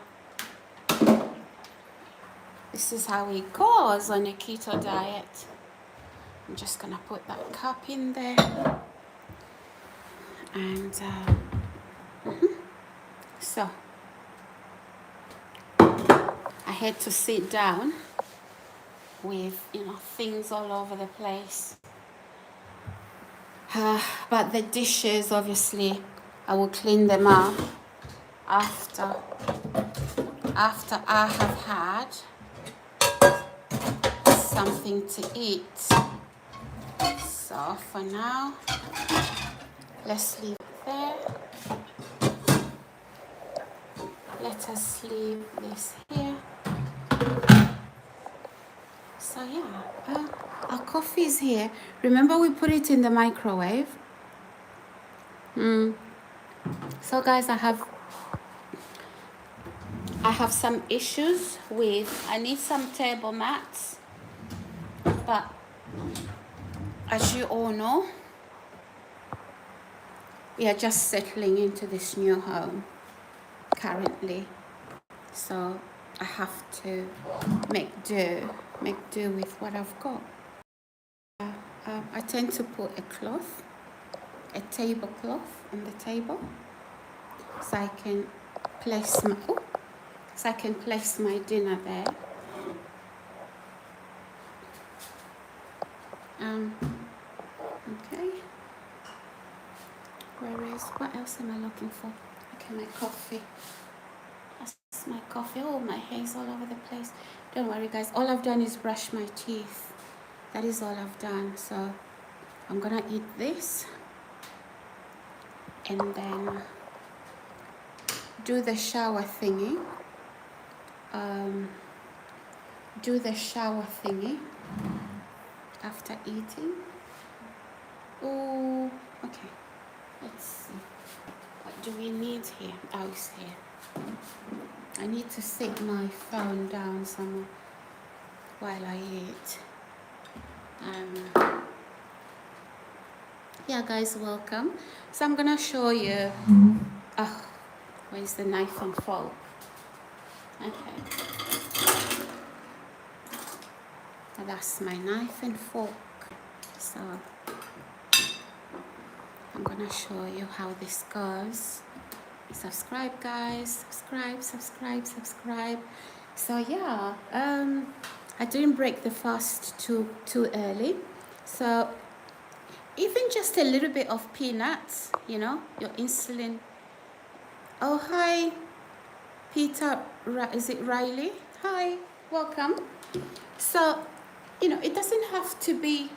this is how it goes on a keto diet. I'm just gonna put that cup in there, and so I had to sit down with, you know, things all over the place. But the dishes, obviously, I will clean them up after I have had something to eat. So for now, let's leave it there. Let us leave this here. So yeah, our coffee is here. Remember, we put it in the microwave. So guys, I have some issues with, I need some table mats, but as you all know, we are just settling into this new home currently. So I have to make do with what I've got. I tend to put a tablecloth on the table, so I can place my dinner there. Okay. What else am I looking for? Okay, my coffee. That's my coffee. Oh, my hair's all over the place. Don't worry, guys. All I've done is brush my teeth. That is all I've done. So I'm gonna eat this and then do the shower thingy. After eating. Oh, okay. Let's see. What do we need here? Oh, it's here. I need to sit my phone down somewhere while I eat. Yeah, guys, welcome. So I'm gonna show you. Oh, where's the knife and fork? Okay. That's my knife and fork. So I'm gonna show you how this goes. Subscribe, guys. Subscribe. So yeah, I didn't break the fast too early. So even just a little bit of peanuts, you know, your insulin. Oh, hi, Peter. Is it Riley? Hi, welcome. So, you know, it doesn't have to be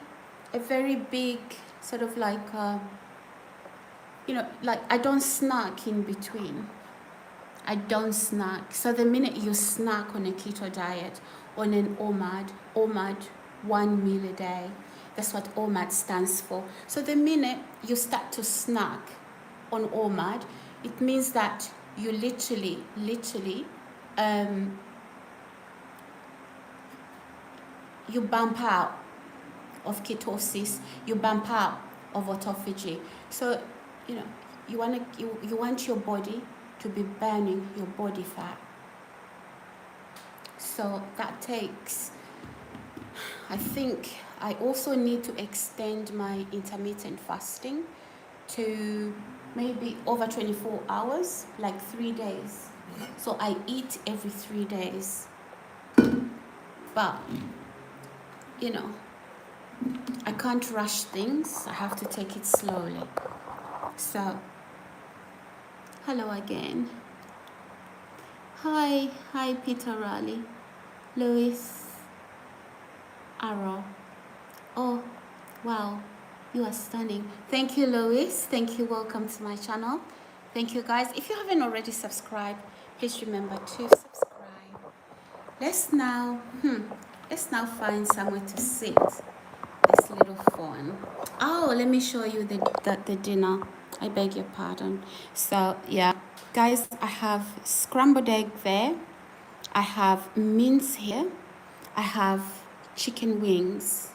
a very big sort of like, you know, like I don't snack in between. I don't snack. So the minute you snack on a keto diet, on an OMAD, 1 meal a day, that's what OMAD stands for. So the minute you start to snack on OMAD, it means that you literally, you bump out of ketosis, you bump out of autophagy. So, you know, you want your body to be burning your body fat. So that takes, I think I also need to extend my intermittent fasting to maybe over 24 hours, like 3 days. So I eat every 3 days. But, you know, I can't rush things. I have to take it slowly. So, hello again. Hi Peter Raleigh, Louis, Arrow. Oh, wow, you are stunning. Thank you, Louis. Thank you. Welcome to my channel. Thank you, guys. If you haven't already subscribed, please remember to subscribe. Let's now find somewhere to sit. This little phone. Oh, let me show you the dinner. I beg your pardon. So yeah, guys, I have scrambled egg there. I have mince here. I have chicken wings.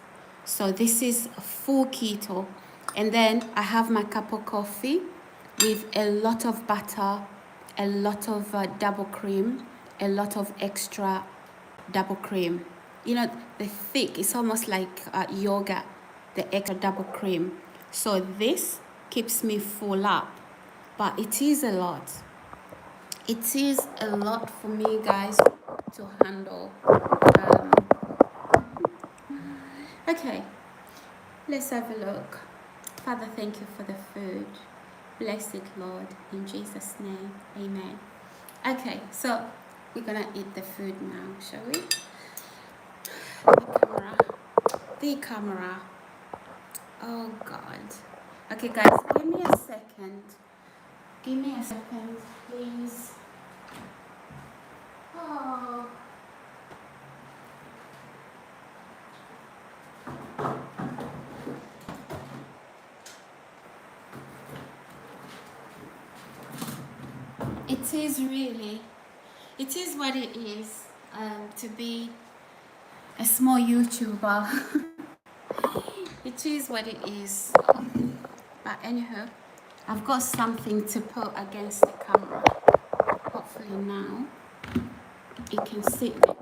So this is full keto. And then I have my cup of coffee with a lot of butter, a lot of double cream, a lot of extra double cream. You know, the thick, it's almost like yogurt, the extra double cream. So this keeps me full up, but it is a lot. It is a lot for me, guys, to handle. Okay, let's have a look. Father, thank you for the food. Bless it, Lord, in Jesus' name. Amen. Okay, so we're gonna eat the food now, shall we? The camera. The camera. Oh God. Okay, guys, give me a second. Give me a second, please. Oh. It is really, it is what it is to be a small YouTuber. It is what it is. But anyhow, I've got something to put against the camera. Hopefully now it can sit there.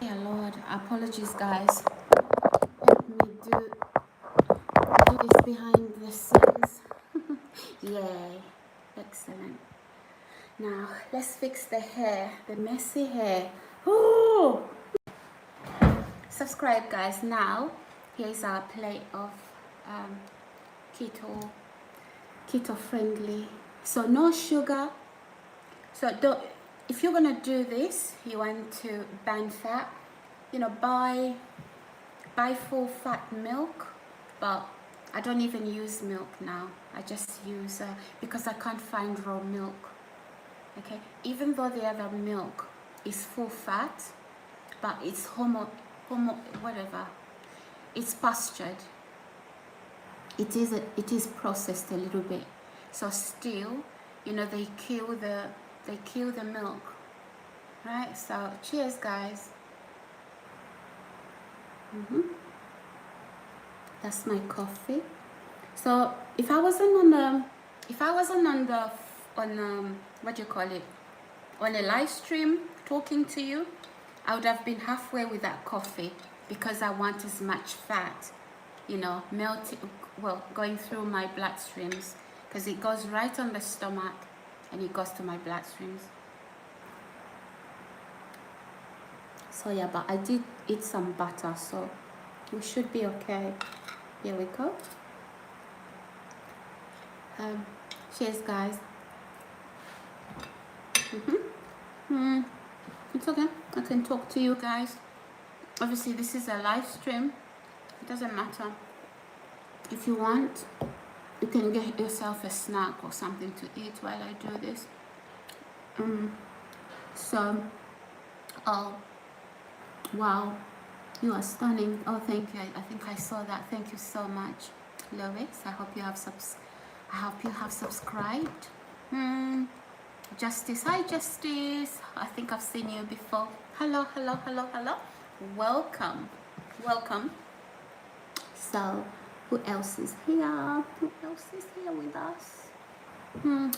Yeah, Lord, apologies, guys. Help me do this behind the scenes. Yay, excellent. Now let's fix the hair, the messy hair. Ooh. Subscribe, guys. Now here's our plate of um, keto friendly, so no sugar. So don't, if you're gonna do this, you want to burn fat, you know, buy full fat milk. But I don't even use milk now. I just use because I can't find raw milk. Okay, even though the other milk is full fat, but it's whatever, it's pastured. It is processed a little bit, so still, you know, they kill the milk, right? So cheers, guys. That's my coffee. So if I wasn't on what do you call it, on a live stream talking to you, I would have been halfway with that coffee, because I want as much fat, you know, going through my bloodstreams, because it goes right on the stomach and it goes to my bloodstreams. So yeah, but I did eat some butter, so we should be okay. Here we go. Cheers, guys. It's okay, I can talk to you guys. Obviously this is a live stream, it doesn't matter. If you want, you can get yourself a snack or something to eat while I do this. So, oh wow, you are stunning. Oh, thank you. I think I saw that. Thank you so much, Lois. I hope you have subscribed. Justice, hi Justice. I think I've seen you before. Hello. Welcome. So, who else is here? Who else is here with us?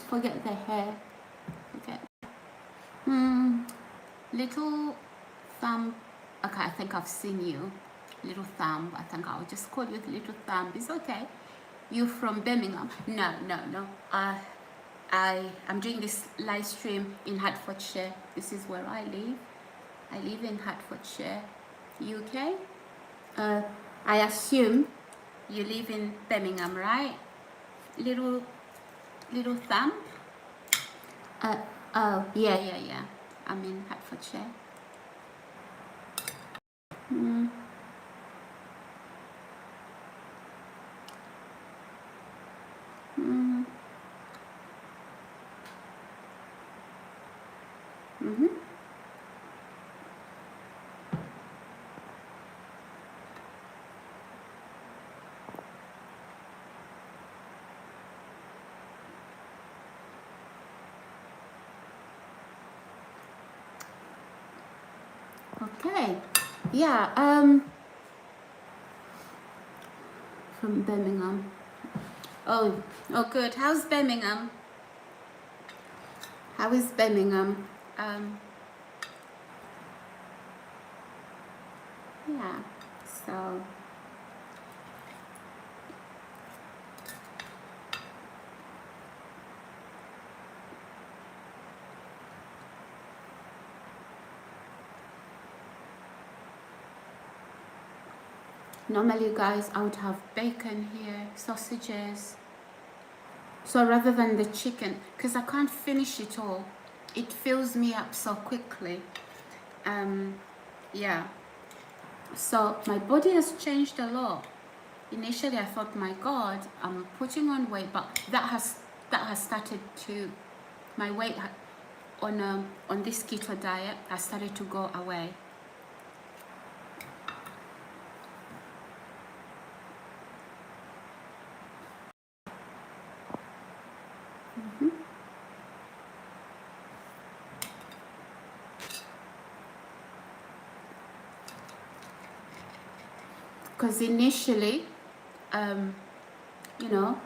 Forget the hair. Okay. Little thumb. Okay, I think I've seen you. Little thumb. I think I'll just call you Little Thumb. It's okay. You from Birmingham? No. I'm doing this live stream in Hertfordshire. This is where I live. I live in Hertfordshire, UK. I assume you live in Birmingham, right? Little thumb. Oh yeah. I'm in Hertfordshire. Okay. Yeah. From Birmingham. Oh, good. How's Birmingham? How is Birmingham? Yeah. So. Normally, guys, I would have bacon here, sausages. So rather than the chicken, because I can't finish it all, it fills me up so quickly. Yeah. So my body has changed a lot. Initially, I thought, my God, I'm putting on weight, but that has started to, my weight on this keto diet has started to go away. Because initially, you know,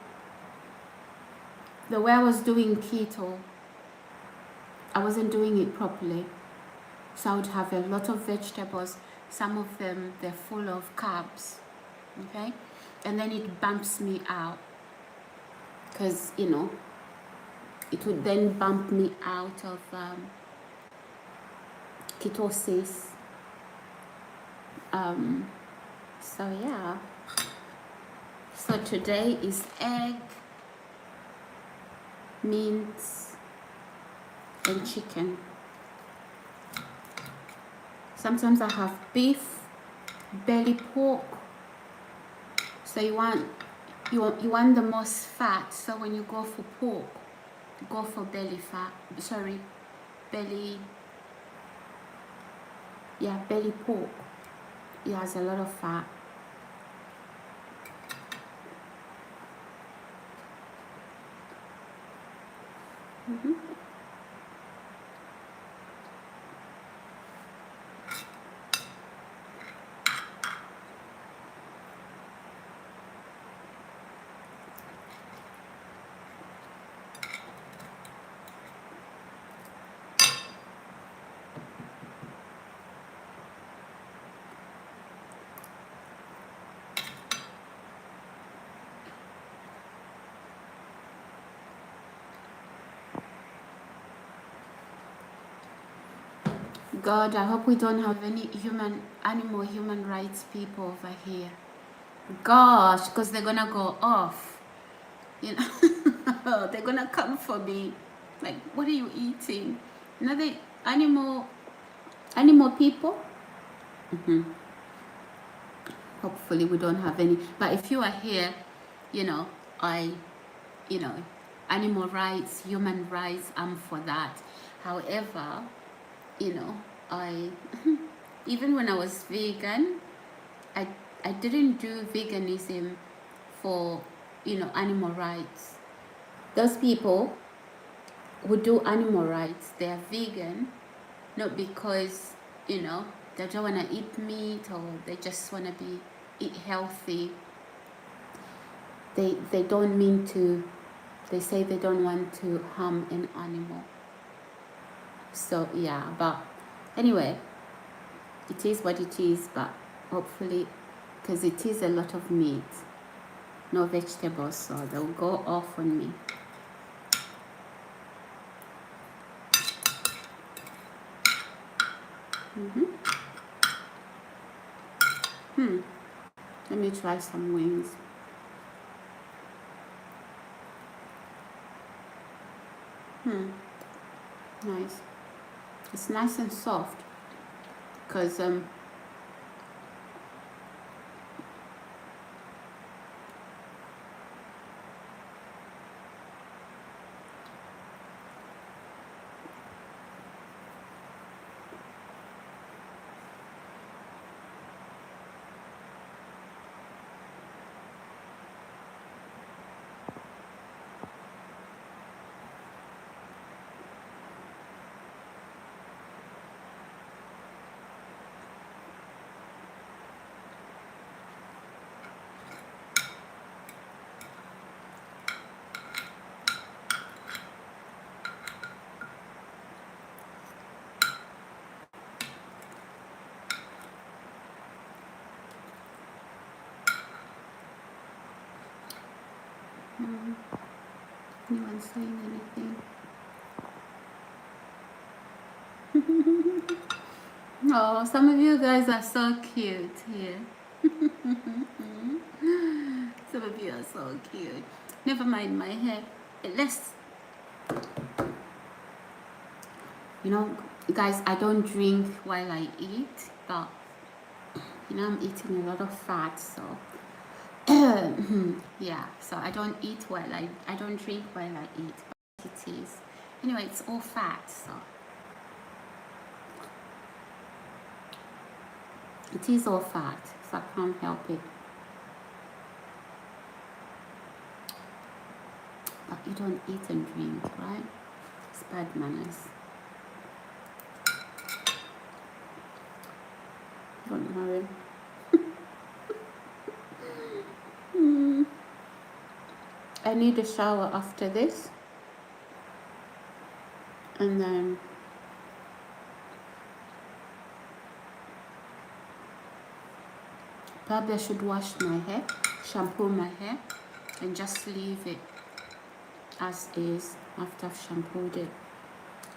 the way I was doing keto, I wasn't doing it properly. So I would have a lot of vegetables. Some of them, they're full of carbs, okay? And then it bumps me out because, you know, it would then bump me out of ketosis. So yeah. So today is egg, mince, and chicken. Sometimes I have beef, belly pork. So you want the most fat. So when you go for pork, go for belly fat. Sorry, belly. Yeah, belly pork. It has a lot of fat. God, I hope we don't have any animal human rights people over here. Gosh, because they're gonna go off. You know, they're gonna come for me. Like, what are you eating? Another animal people. Hopefully, we don't have any. But if you are here, you know, animal rights, human rights, I'm for that. However, you know, even when I was vegan, I didn't do veganism for, animal rights. Those people who do animal rights, they are vegan, not because, they don't want to eat meat or they just want to eat healthy. They don't mean to, they say they don't want to harm an animal. So yeah, but anyway, it is what it is, but hopefully, because it is a lot of meat, no vegetables, so they'll go off on me. Let me try some wings. Nice. It's nice and soft because anyone saying anything? Oh, some of you guys are so cute here. Some of you are so cute. Never mind my hair. Let's, you know, guys, I don't drink while I eat, but you know, I'm eating a lot of fat, so yeah, so I don't eat while I don't drink while I eat, but it is. Anyway, it's all fat, so it is all fat, so I can't help it. But you don't eat and drink, right? It's bad manners. Don't worry. I need a shower after this, and then probably I should wash my hair, shampoo my hair, and just leave it as is after I've shampooed it.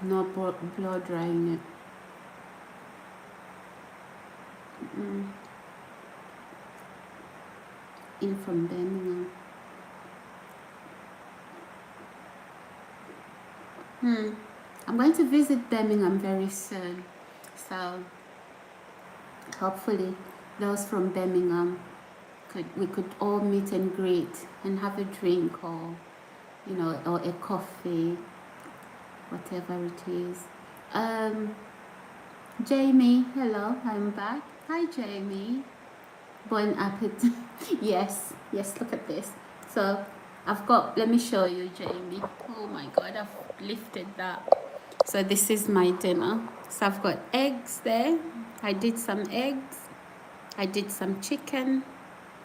Not blow drying it. In from Birmingham. I'm going to visit Birmingham very soon, so hopefully those from Birmingham we could all meet and greet and have a drink, or you know, or a coffee, whatever it is. Jamie, hello, I'm back. Hi Jamie. Bon appetit. Yes, look at this. So I've got, let me show you, Jamie. Oh my god, I've lifted that. So this is my dinner. So I've got eggs there. I did some eggs. I did some chicken.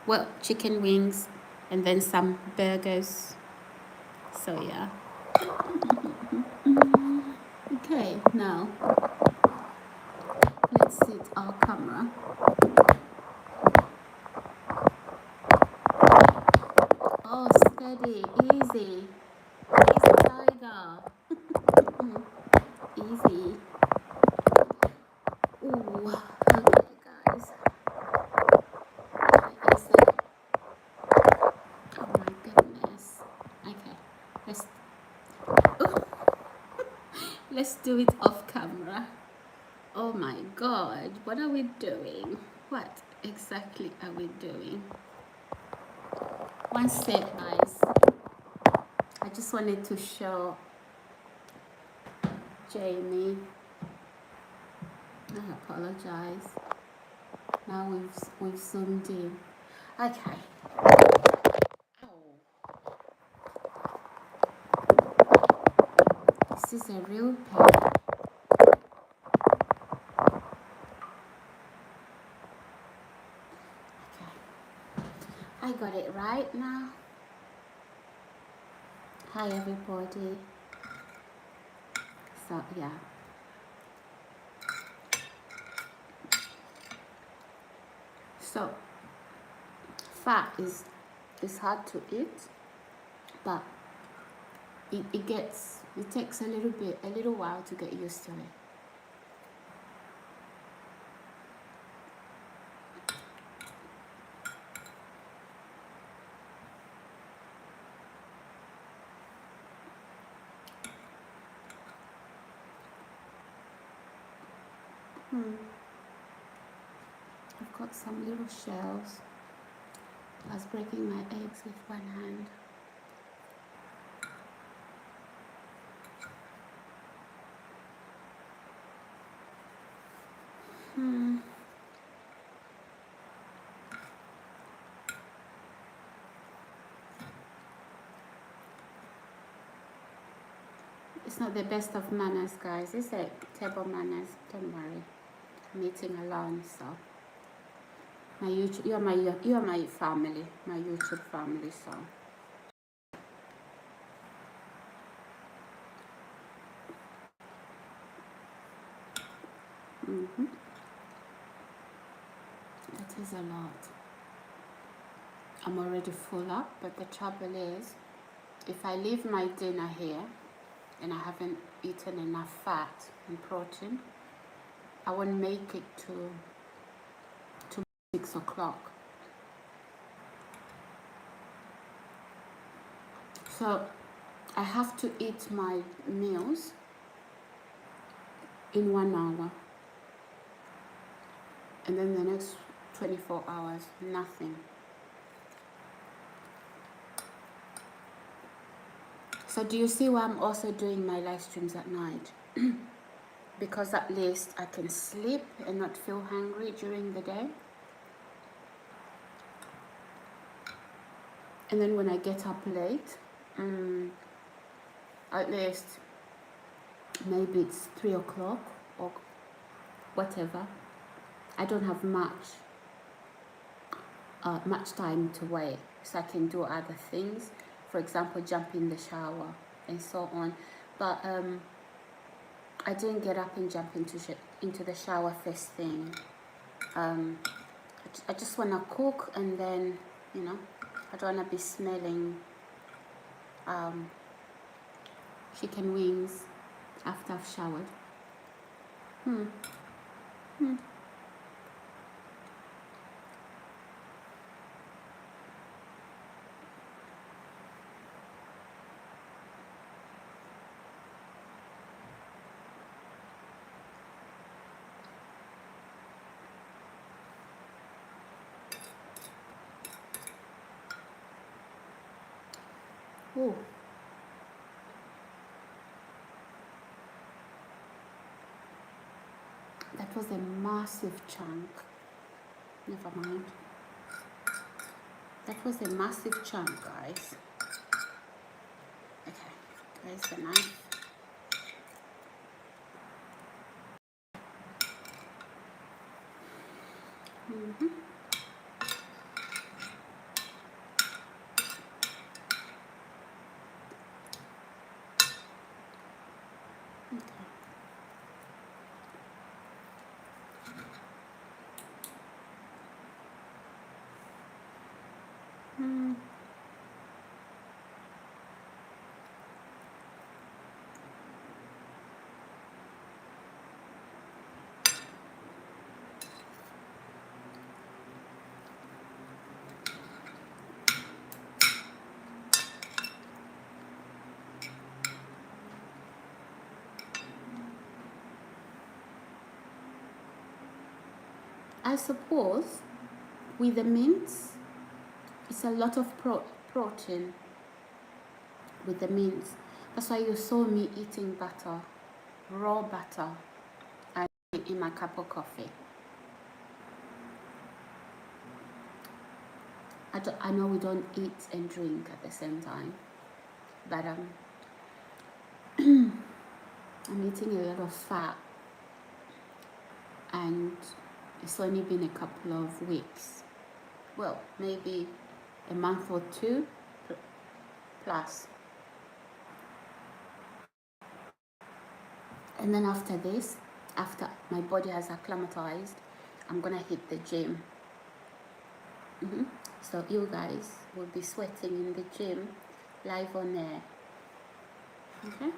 Well, chicken wings. And then some burgers. So yeah. Okay, now let's set our camera. Oh, steady, easy. Easy, tiger. Easy. Ooh, okay, guys. Easy. Oh my goodness. Okay, let's do it off camera. Oh my god, what are we doing? What exactly are we doing? One sec, guys. I just wanted to show Jamie. I apologize. Now we've zoomed in. Okay. This is a real pain. Okay. I got it right now. Hi everybody. So yeah. So fat is hard to eat, but it takes a little while to get used to it. I've got some little shells. I was breaking my eggs with one hand. It's not the best of manners, guys. It's a table manners. Don't worry. I'm eating alone, so my YouTube, you're my family, my YouTube family, so. That is a lot. I'm already full up, but the trouble is, if I leave my dinner here and I haven't eaten enough fat and protein, I won't make it to 6 o'clock. So I have to eat my meals in 1 hour, and then the next 24 hours, nothing. So do you see why I'm also doing my live streams at night? Because at least I can sleep and not feel hungry during the day. And then when I get up late, at least maybe it's 3 o'clock or whatever, I don't have much time to wait, so I can do other things. For example, jump in the shower and so on. But I didn't get up and jump into the shower first thing. I just want to cook, and then, you know, I don't want to be smelling chicken wings after I've showered. Oh, that was a massive chunk. Never mind. That was a massive chunk, guys. Okay, where's the knife? I suppose with the mince, it's a lot of protein with the mince. That's why you saw me eating butter, raw butter, and in my cup of coffee. I know we don't eat and drink at the same time, but I'm eating a lot of fat, and it's only been a couple of weeks. Well, maybe a month or two plus. And then after this, after my body has acclimatized, I'm gonna hit the gym. So you guys will be sweating in the gym live on air. Okay?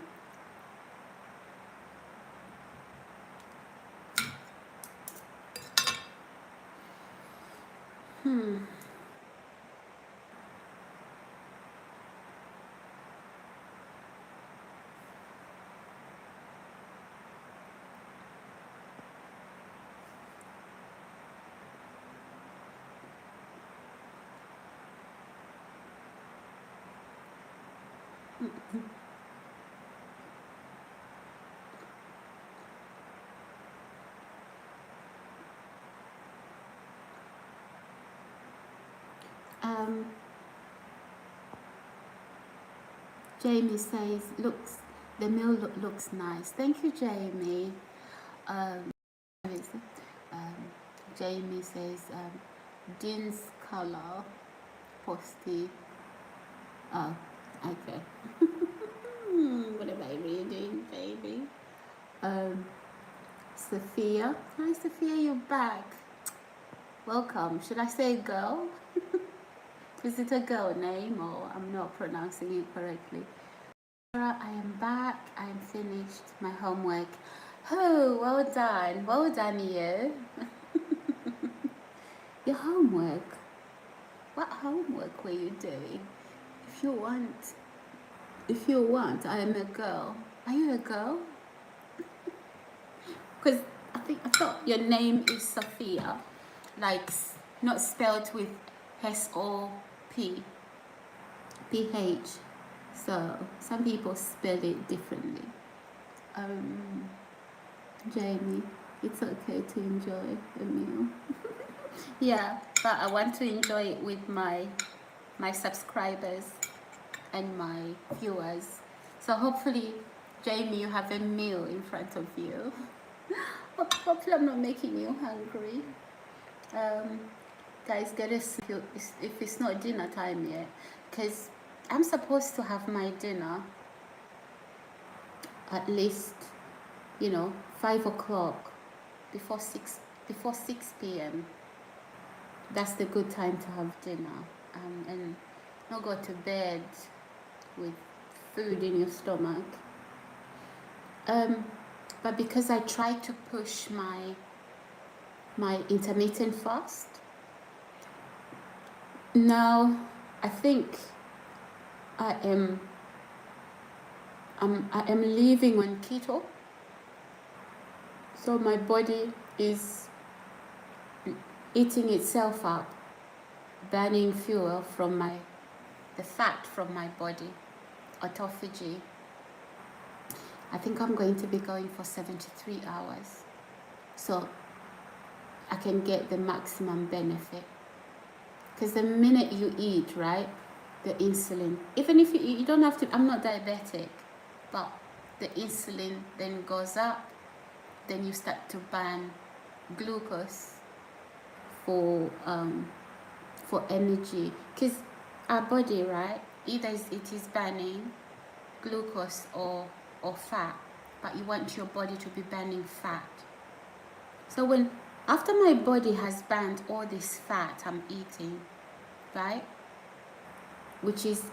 Jamie says, the meal looks nice. Thank you, Jamie. Jamie says, Dean's color, posty. Oh, okay. What am I reading, baby? Sophia. Hi, Sophia, you're back. Welcome. Should I say girl? Is it a girl name, or I'm not pronouncing it correctly? Sarah, I am back. I am finished my homework. Oh, well done. Well done, you. Your homework. What homework were you doing? If you want if you want, I am a girl. Are you a girl? Because I thought your name is Sophia, like not spelled with SOP PH. So some people spell it differently. Jamie, it's okay to enjoy a meal. Yeah, but I want to enjoy it with my subscribers and my viewers. So hopefully, Jamie, you have a meal in front of you. Hopefully I'm not making you hungry. Guys, get us if it's not dinner time yet, because I'm supposed to have my dinner at least, 5 o'clock, before 6 p.m. That's the good time to have dinner, and not go to bed with food in your stomach. But because I try to push my intermittent fast, now I think I am living on keto, so my body is eating itself up, burning fuel from the fat from my body, autophagy. I think I'm going to be going for 73 hours, so I can get the maximum benefit. Because the minute you eat, right, the insulin, even if you don't have to, I'm not diabetic, but the insulin then goes up, then you start to burn glucose for energy. Because our body, right, either it is burning glucose or fat, but you want your body to be burning fat. So after my body has burned all this fat I'm eating, right, which is,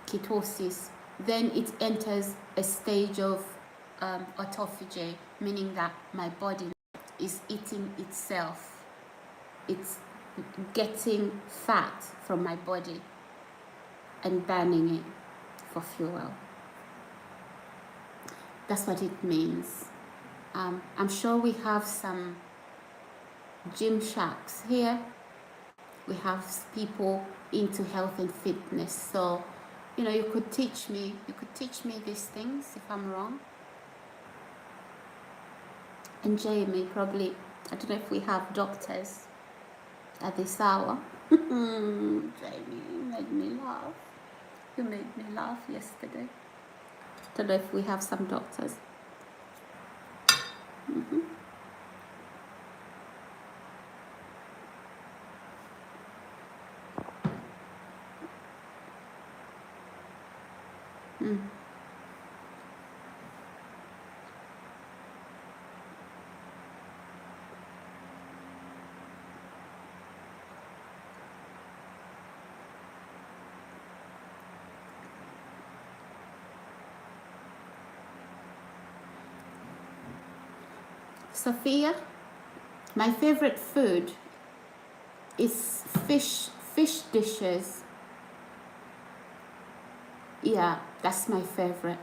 ketosis, then it enters a stage of autophagy, meaning that my body is eating itself. It's getting fat from my body and burning it for fuel. That's what it means. I'm sure we have some gym shacks here. We have people into health and fitness. So, you could teach me these things if I'm wrong. And Jamie, probably, I don't know if we have doctors at this hour. Jamie, you made me laugh. You made me laugh yesterday. Don't know if we have some doctors. Sophia, my favorite food is fish dishes. Yeah, that's my favorite.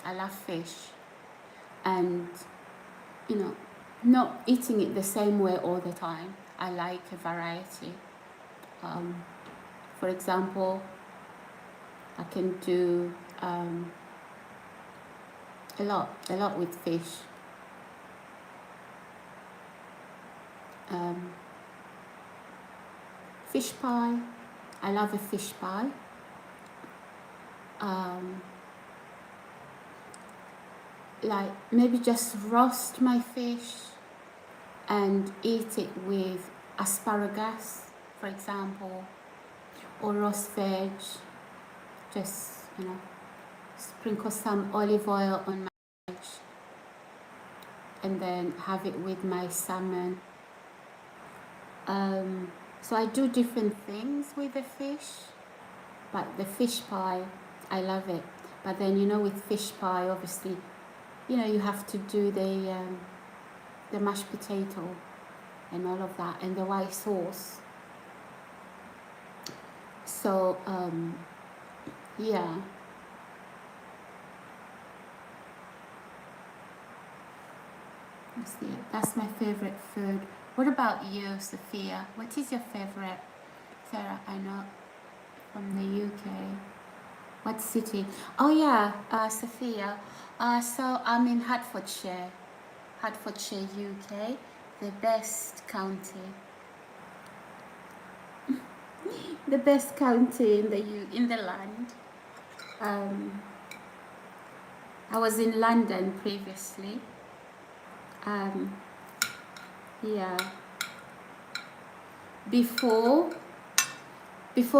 I love fish. And, not eating it the same way all the time. I like a variety. For example, I can do a lot with fish. Fish pie. I love a fish pie. Like maybe just roast my fish and eat it with asparagus, for example, or roast veg. Just, sprinkle some olive oil on my veg and then have it with my salmon. So I do different things with the fish, but the fish pie, I love it. But then, with fish pie, obviously, you have to do the mashed potato and all of that, and the white sauce. So, yeah. That's my favorite food. What about you, Sophia? What is your favorite? Sarah, I know from the UK. What city? Oh yeah, Sophia. So I'm in Hertfordshire, UK, the best county, the best county in the land. Um, I was in London previously. Um, yeah, before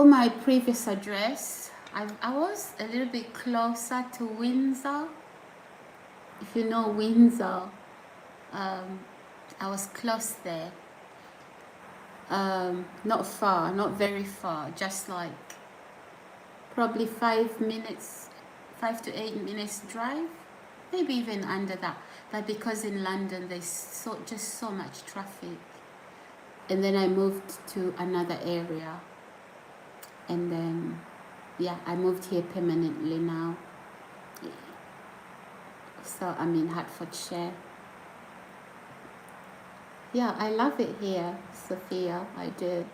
my previous address, I was a little bit closer to Windsor. If you know Windsor, I was close there. Not far, not very far, just like probably 5 to 8 minutes drive, maybe even under that. But because in London there's just so much traffic, and then I moved to another area, and then yeah, I moved here permanently now. So I'm in Hertfordshire. Yeah, I love it here, Sophia. I do.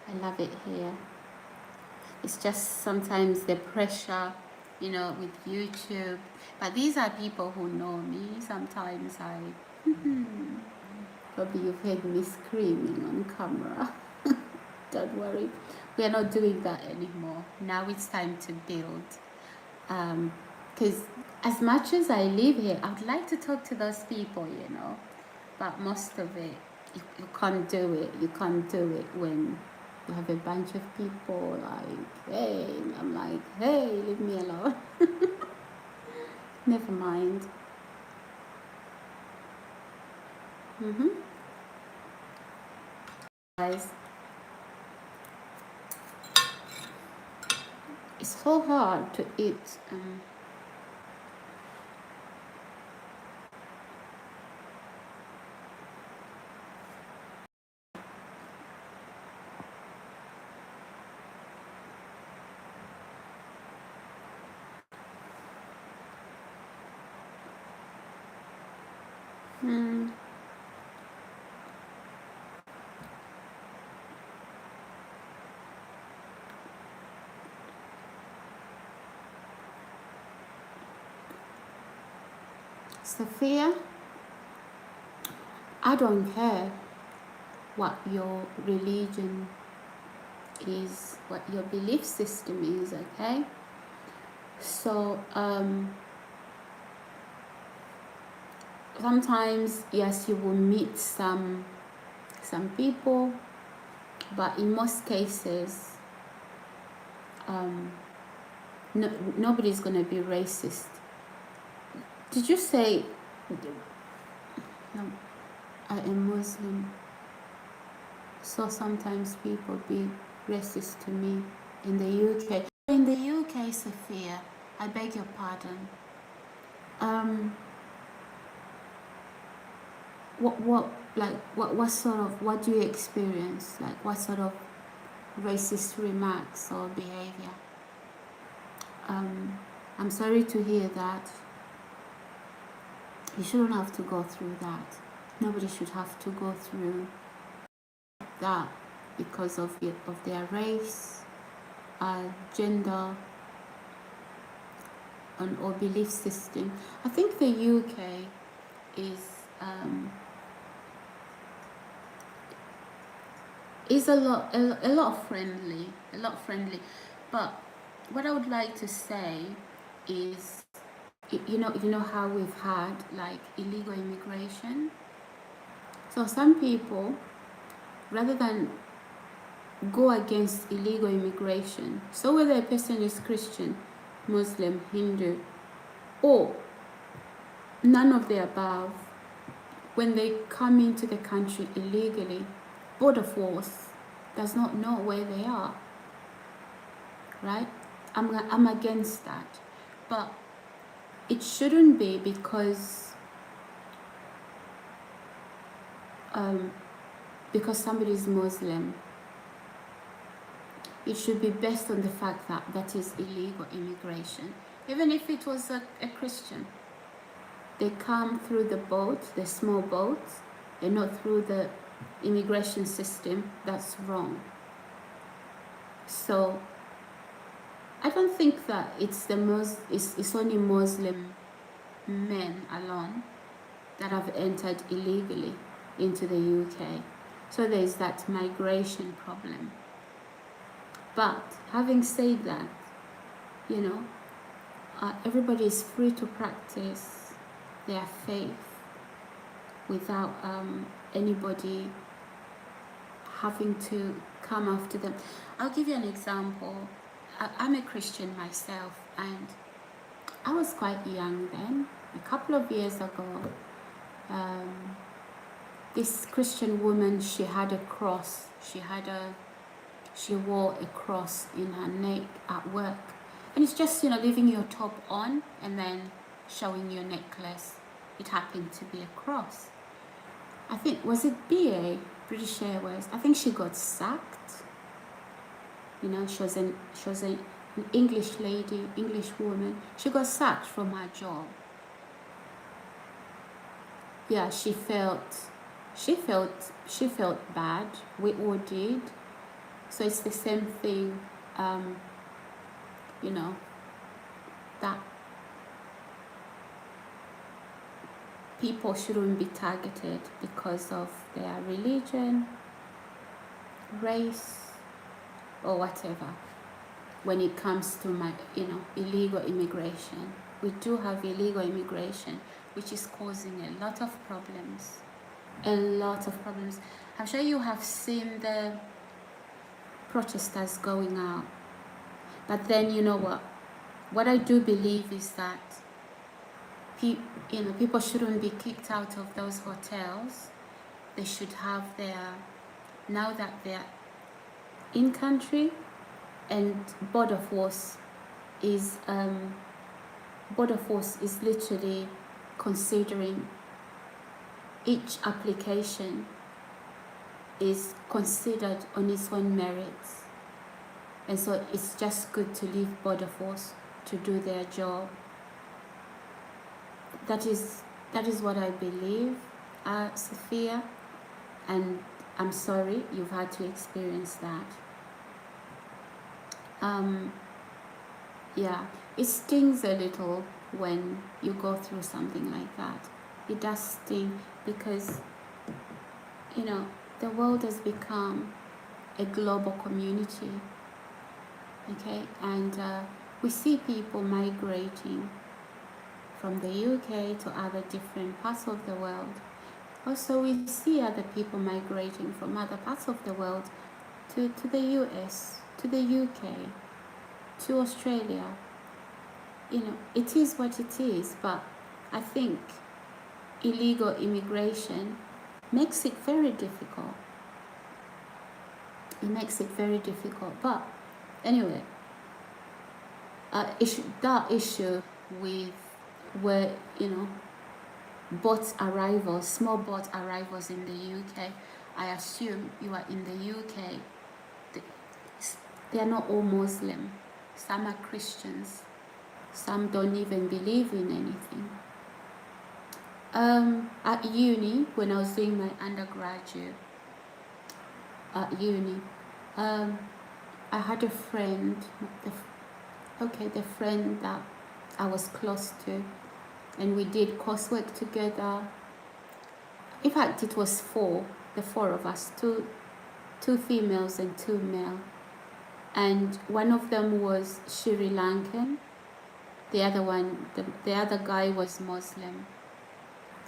I love it here. It's just sometimes the pressure, with YouTube. But these are people who know me. Sometimes probably you've heard me screaming on camera. Don't worry. We are not doing that anymore. Now it's time to build. Because as much as I live here, I would like to talk to those people, but most of it, you can't do it. You can't do it when you have a bunch of people like, hey, I'm like, hey, leave me alone. Never mind. Guys, it's so hard to eat. Sophia, I don't care what your religion is, what your belief system is, okay? So sometimes, yes, you will meet some people, but in most cases, nobody's going to be racist. Did you say, no, I am Muslim, so sometimes people be racist to me in the UK. In the UK, Sophia, I beg your pardon. What do you experience? Like, what sort of racist remarks or behavior? I'm sorry to hear that. You shouldn't have to go through that. Nobody should have to go through that because of their race, gender, or belief system. I think the UK is a lot friendly, But what I would like to say is, you know how we've had like illegal immigration. So some people, rather than go against illegal immigration, so whether a person is Christian, Muslim, Hindu, or none of the above, when they come into the country illegally, border force does not know where they are, right? I'm against that, but it shouldn't be because somebody is Muslim. It should be based on the fact that that is illegal immigration, even if it was a Christian. they come through the boat, the small boats, and not through the immigration system. That's wrong. So I don't think that it's only Muslim men alone that have entered illegally into the UK. So there's that migration problem. But having said that, you know, everybody is free to practice their faith without anybody having to come after them. I'll give you an example. I'm a Christian myself, and I was quite young then. A couple of years ago, this Christian woman, she had a cross. She wore a cross in her neck at work. And it's just, leaving your top on and then showing your necklace. It happened to be a cross. I think, was it BA, British Airways? I think she got sacked. She was an English lady, English woman. She got sacked from her job. Yeah, she felt bad. We all did. So it's the same thing, that people shouldn't be targeted because of their religion, race, or whatever. When it comes to illegal immigration, we do have illegal immigration, which is causing a lot of problems. I'm sure you have seen the protesters going out. But then, you know what I do believe is that people shouldn't be kicked out of those hotels. They should have now that they're in country, and Border Force is literally considering each application is considered on its own merits. And so it's just good to leave Border Force to do their job. That is what I believe, Sophia, and I'm sorry you've had to experience that. Yeah, it stings a little when you go through something like that. It does sting because, the world has become a global community, okay? And we see people migrating from the UK to other different parts of the world. Also, we see other people migrating from other parts of the world to the US, to the UK, to Australia. It is what it is, but I think illegal immigration makes it very difficult. It makes it very difficult. But anyway, that issue with where, small boat arrivals in the UK, I assume you are in the UK. They are not all Muslim. Some are Christians. Some don't even believe in anything. At uni, when I was doing my undergraduate at uni, I had a friend, the friend that I was close to, and we did coursework together. In fact, it was the four of us, two females and two male. And one of them was Sri Lankan. The other guy was Muslim.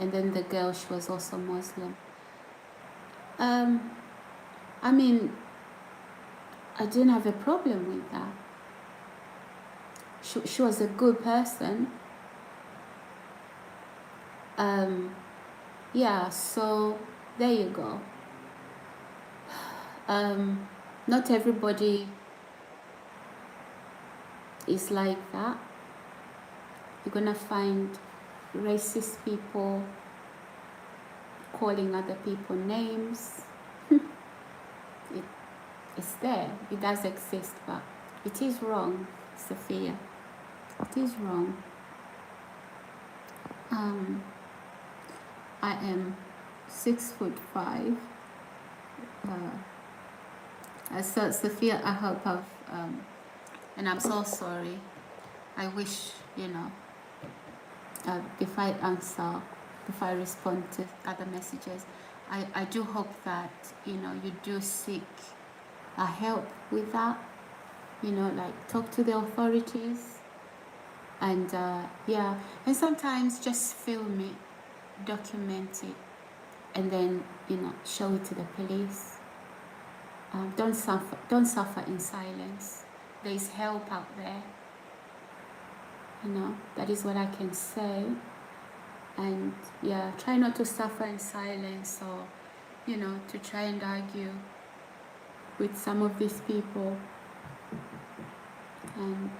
And then the girl, she was also Muslim. I mean, I didn't have a problem with that. She was a good person. Yeah, so there you go. Not everybody is like that. You're gonna find racist people calling other people names. It's there. It does exist, but it is wrong, Sophia. It is wrong. Um, I am 6'5". So Sophia, I hope and I'm so sorry. I wish, if I respond to other messages, I do hope that, you do seek a help with that, like talk to the authorities and, and sometimes just film it, document it, and then, show it to the police. Don't suffer in silence. There is help out there. That is what I can say. And try not to suffer in silence or, to try and argue with some of these people. And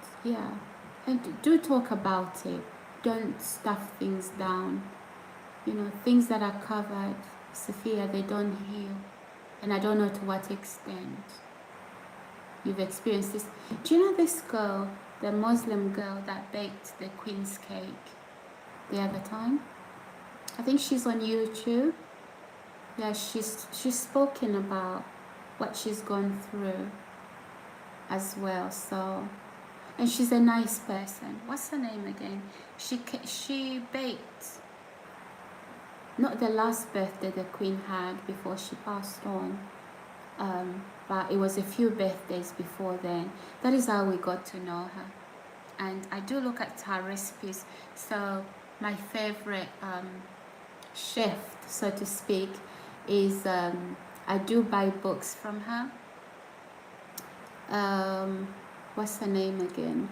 and do talk about it. Don't stuff things down. Things that are covered, Sophia, they don't heal. And I don't know to what extent you've experienced this. Do you know this girl, the Muslim girl that baked the queen's cake the other time? I think she's on YouTube. Yeah, she's spoken about what she's gone through as well. So, and she's a nice person. What's her name again? She baked, not the last birthday the queen had before she passed on, but it was a few birthdays before then. That is how we got to know her. And I do look at her recipes. So my favorite chef, so to speak, is I do buy books from her. What's her name again?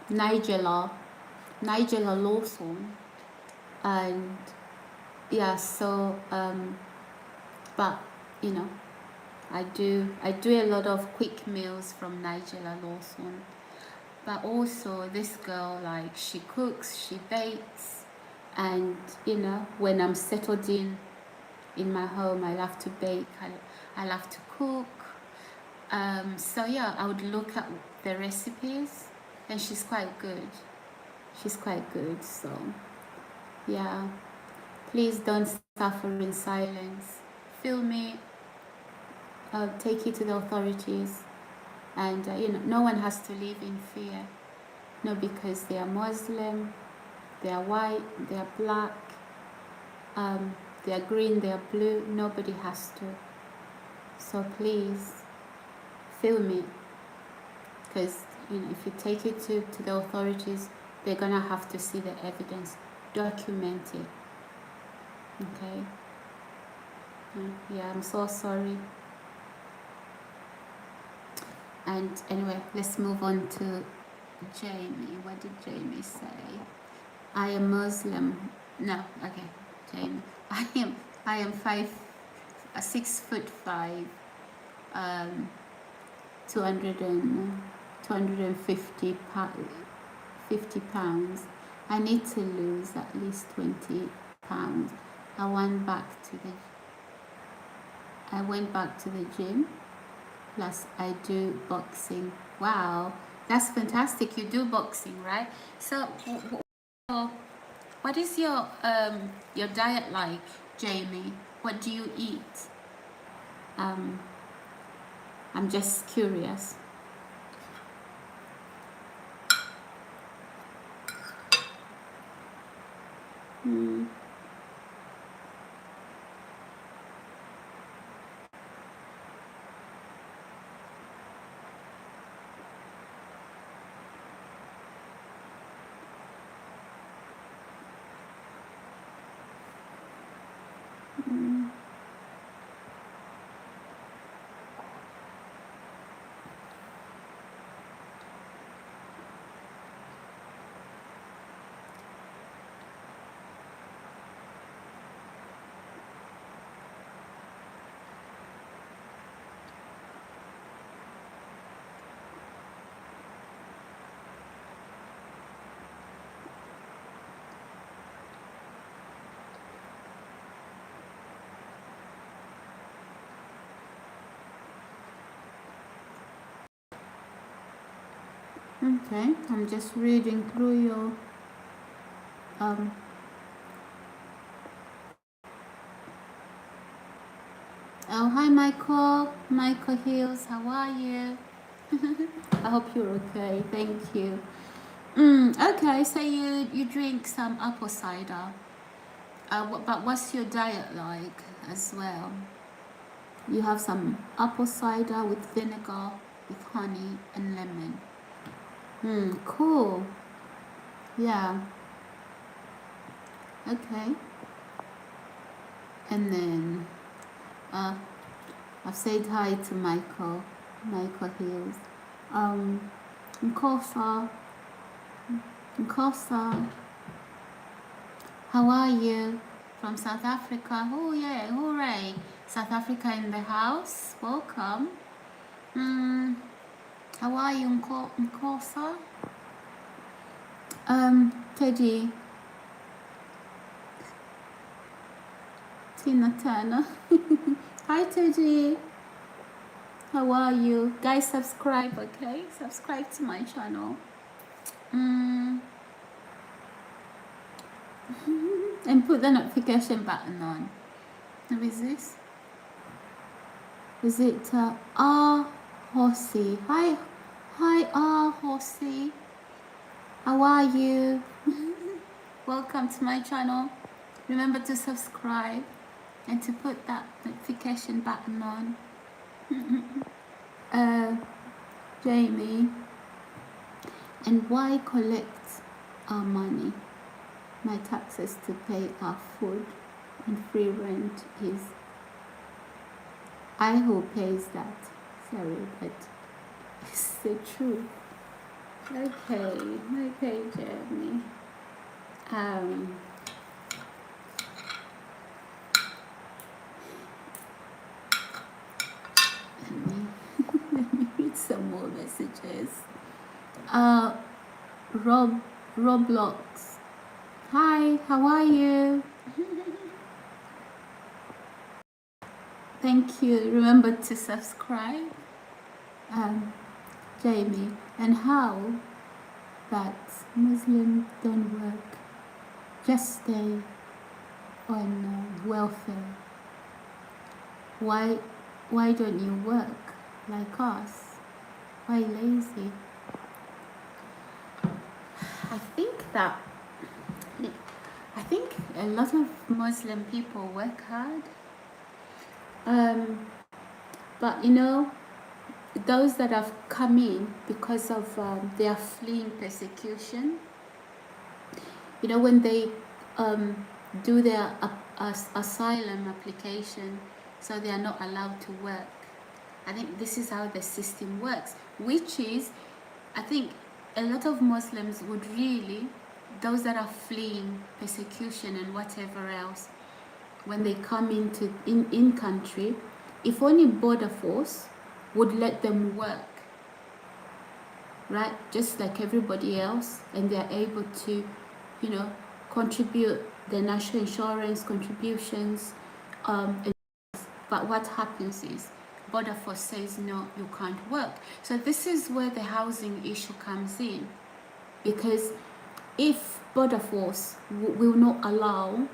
Nigella Lawson. And so but I do a lot of quick meals from Nigella Lawson. But also this girl, like, she cooks, she bakes, and when I'm settled in my home, I love to bake, I love to cook. So I would look at the recipes, and she's quite good. So please don't suffer in silence. Film it, take it to the authorities, and no one has to live in fear. No, because they are Muslim, they are white, they are black, they are green, they are blue. Nobody has to. So please film it, because if you take it to the authorities, they're gonna have to see the evidence. Document it. Okay. I'm so sorry. And anyway, let's move on to Jamie. What did Jamie say? I am Muslim. No, okay, Jamie. I am 6'5", 250 pounds. I need to lose at least 20 pounds. I went back to the gym. Plus, I do boxing. Wow, that's fantastic. You do boxing, right? So, what is your diet like, Jamie? What do you eat? I'm just curious. Okay, I'm just reading through your um oh, hi Michael Hills, how are you? I hope you're okay, thank you. Okay, so you drink some apple cider, but what's your diet like as well? You have some apple cider with vinegar, with honey and lemon. Cool. Yeah. Okay. And then uh, I've said hi to Michael Hills. Nkosa, Nkosa, how are you? From South Africa. Oh yeah, hooray! South Africa in the house. Welcome. How are you, Nkosa? Teddy, Tina Turner. Hi Teddy. How are you? Guys, subscribe, okay? Subscribe to my channel. And put the notification button on. Who is this? Is it R Horsey? Hi, R Horsey. How are you? Welcome to my channel. Remember to subscribe and to put that notification button on. Jamie. And why collect our money? My taxes to pay our food and free rent is I who pays that. Sorry, but it's the truth. Okay, Jeremy. Let me read some more messages. Roblox. Hi, how are you? Thank you. Remember to subscribe. Jamie, and how that Muslims don't work, just stay on welfare. Why don't you work like us? Why lazy? I think a lot of Muslim people work hard, but those that have come in because of they are fleeing persecution. When they do their asylum application, so they are not allowed to work. I think this is how the system works, which is, I think a lot of Muslims would really, those that are fleeing persecution and whatever else, when they come into in country, if only border force would let them work, right, just like everybody else, and they're able to contribute their national insurance contributions, but what happens is border force says no, you can't work. So this is where the housing issue comes in, because if border force will not allow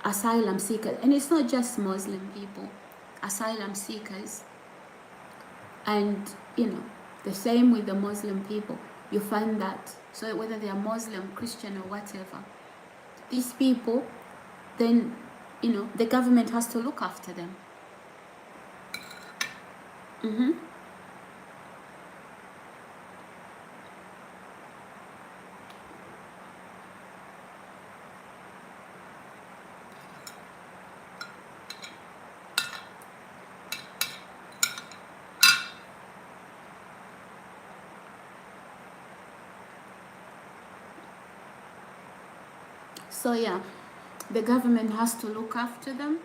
asylum seekers, and it's not just Muslim people, asylum seekers, and the same with the Muslim people, you find that, so whether they are Muslim, Christian or whatever, these people, then the government has to look after them. So yeah, the government has to look after them,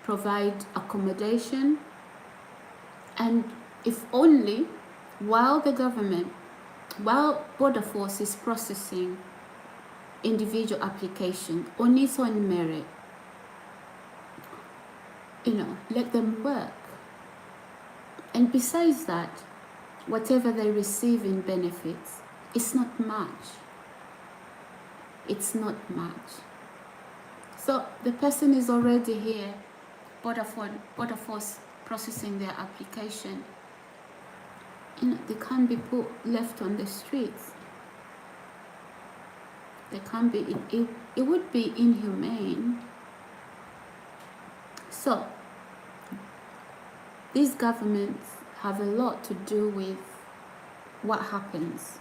provide accommodation, and if only while border force is processing individual application on its own merit, let them work. And besides that, whatever they receive in benefits, it's not much. It's not much. So the person is already here, border force processing their application. They can't be left on the streets. They can't be. It would be inhumane. So these governments have a lot to do with what happens.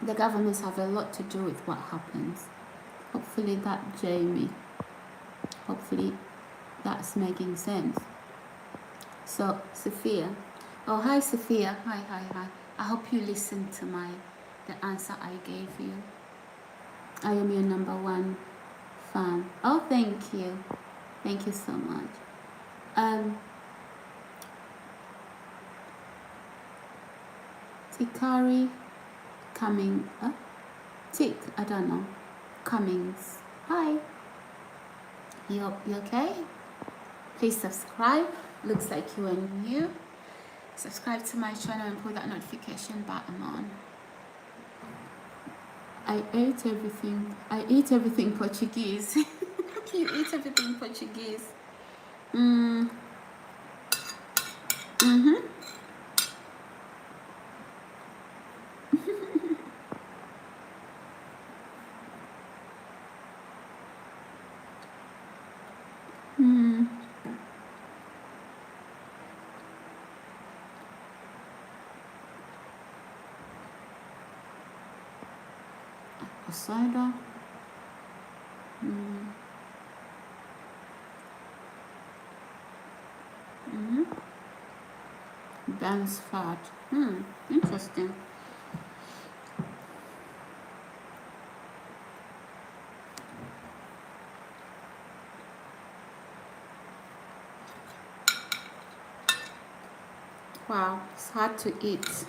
The governments have a lot to do with what happens. Hopefully that's making sense. So Sophia, oh hi Sophia, hi. I hope you listened to the answer I gave you. I am your #1 fan. Oh, thank you so much. Tikari coming up. I don't know. Cummings. Hi. You okay? Please subscribe. Looks like you are new. Subscribe to my channel and put that notification button on. I eat everything Portuguese. You eat everything Portuguese. Cider. Burns fat. Interesting. Wow, it's hard to eat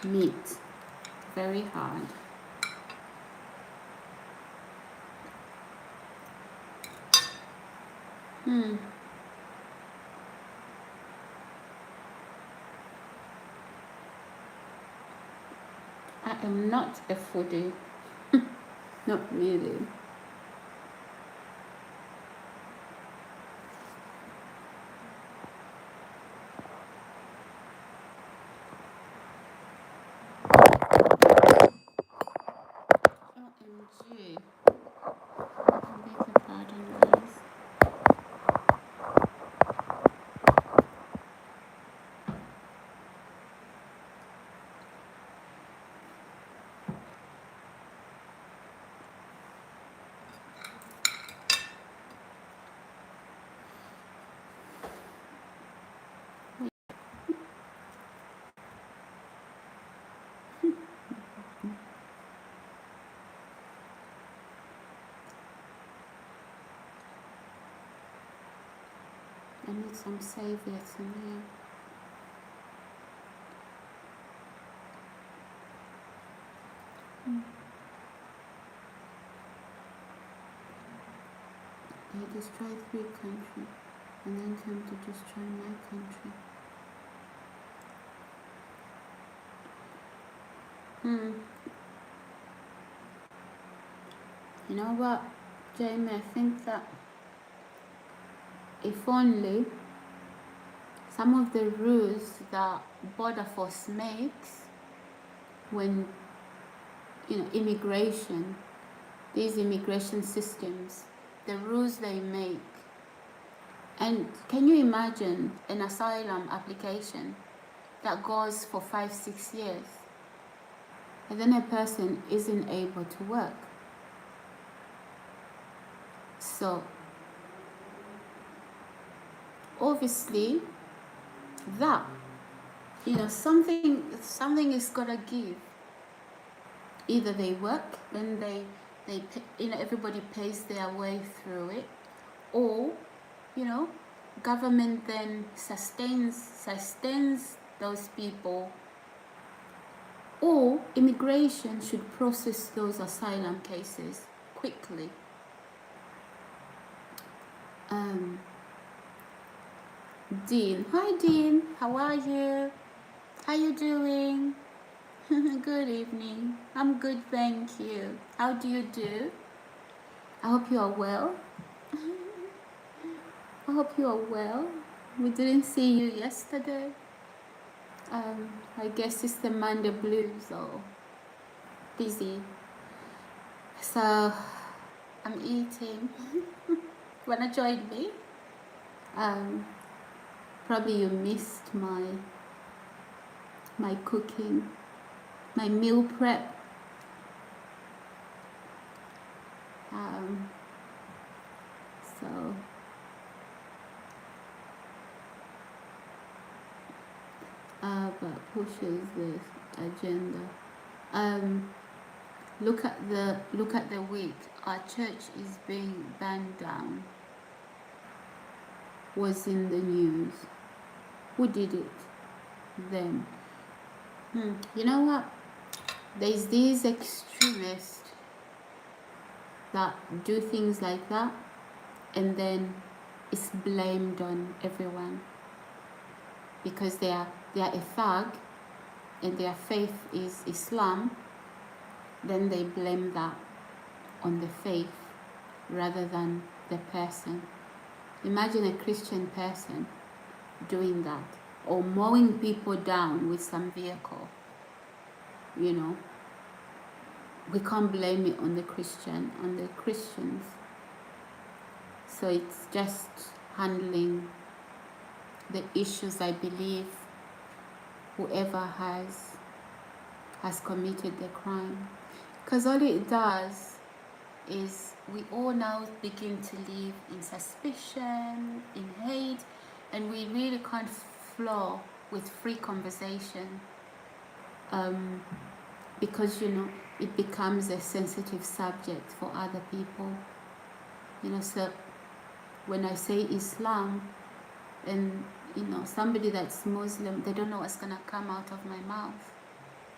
meat. Very hard. I am not a foodie. Not really. OMG. I beg your pardon, guys. I need some saviors in here. They destroyed 3 countries and then came to destroy my country. You know what, Jamie, I think that if only some of the rules that border force makes when immigration, these immigration systems, the rules they make, and can you imagine an asylum application that goes for 5-6 years and then a person isn't able to work? So obviously that something is gonna give. Either they work, then they everybody pays their way through it, or government then sustains those people, or immigration should process those asylum cases quickly. Um, Dean. Hi, Dean. How are you? How you doing? Good evening. I'm good, thank you. How do you do? I hope you are well. I hope you are well. We didn't see you yesterday. I guess it's the Monday blues or busy. So I'm eating. Wanna join me? Um, Probably you missed my cooking, my meal prep. Um, so but pushes the agenda. Um, look at the week. Our church is being burned down. Was in the news. Who did it? Them. You know what? There's these extremists that do things like that, and then it's blamed on everyone because they are a thug and their faith is Islam. Then they blame that on the faith rather than the person. Imagine a Christian person doing that or mowing people down with some vehicle. You know, we can't blame it on the Christians. So it's just handling the issues. I believe whoever has committed the crime, because all it does is we all now begin to live in suspicion, in hate, and we really can't flow with free conversation, because it becomes a sensitive subject for other people. So when I say Islam, and somebody that's Muslim, they don't know what's gonna come out of my mouth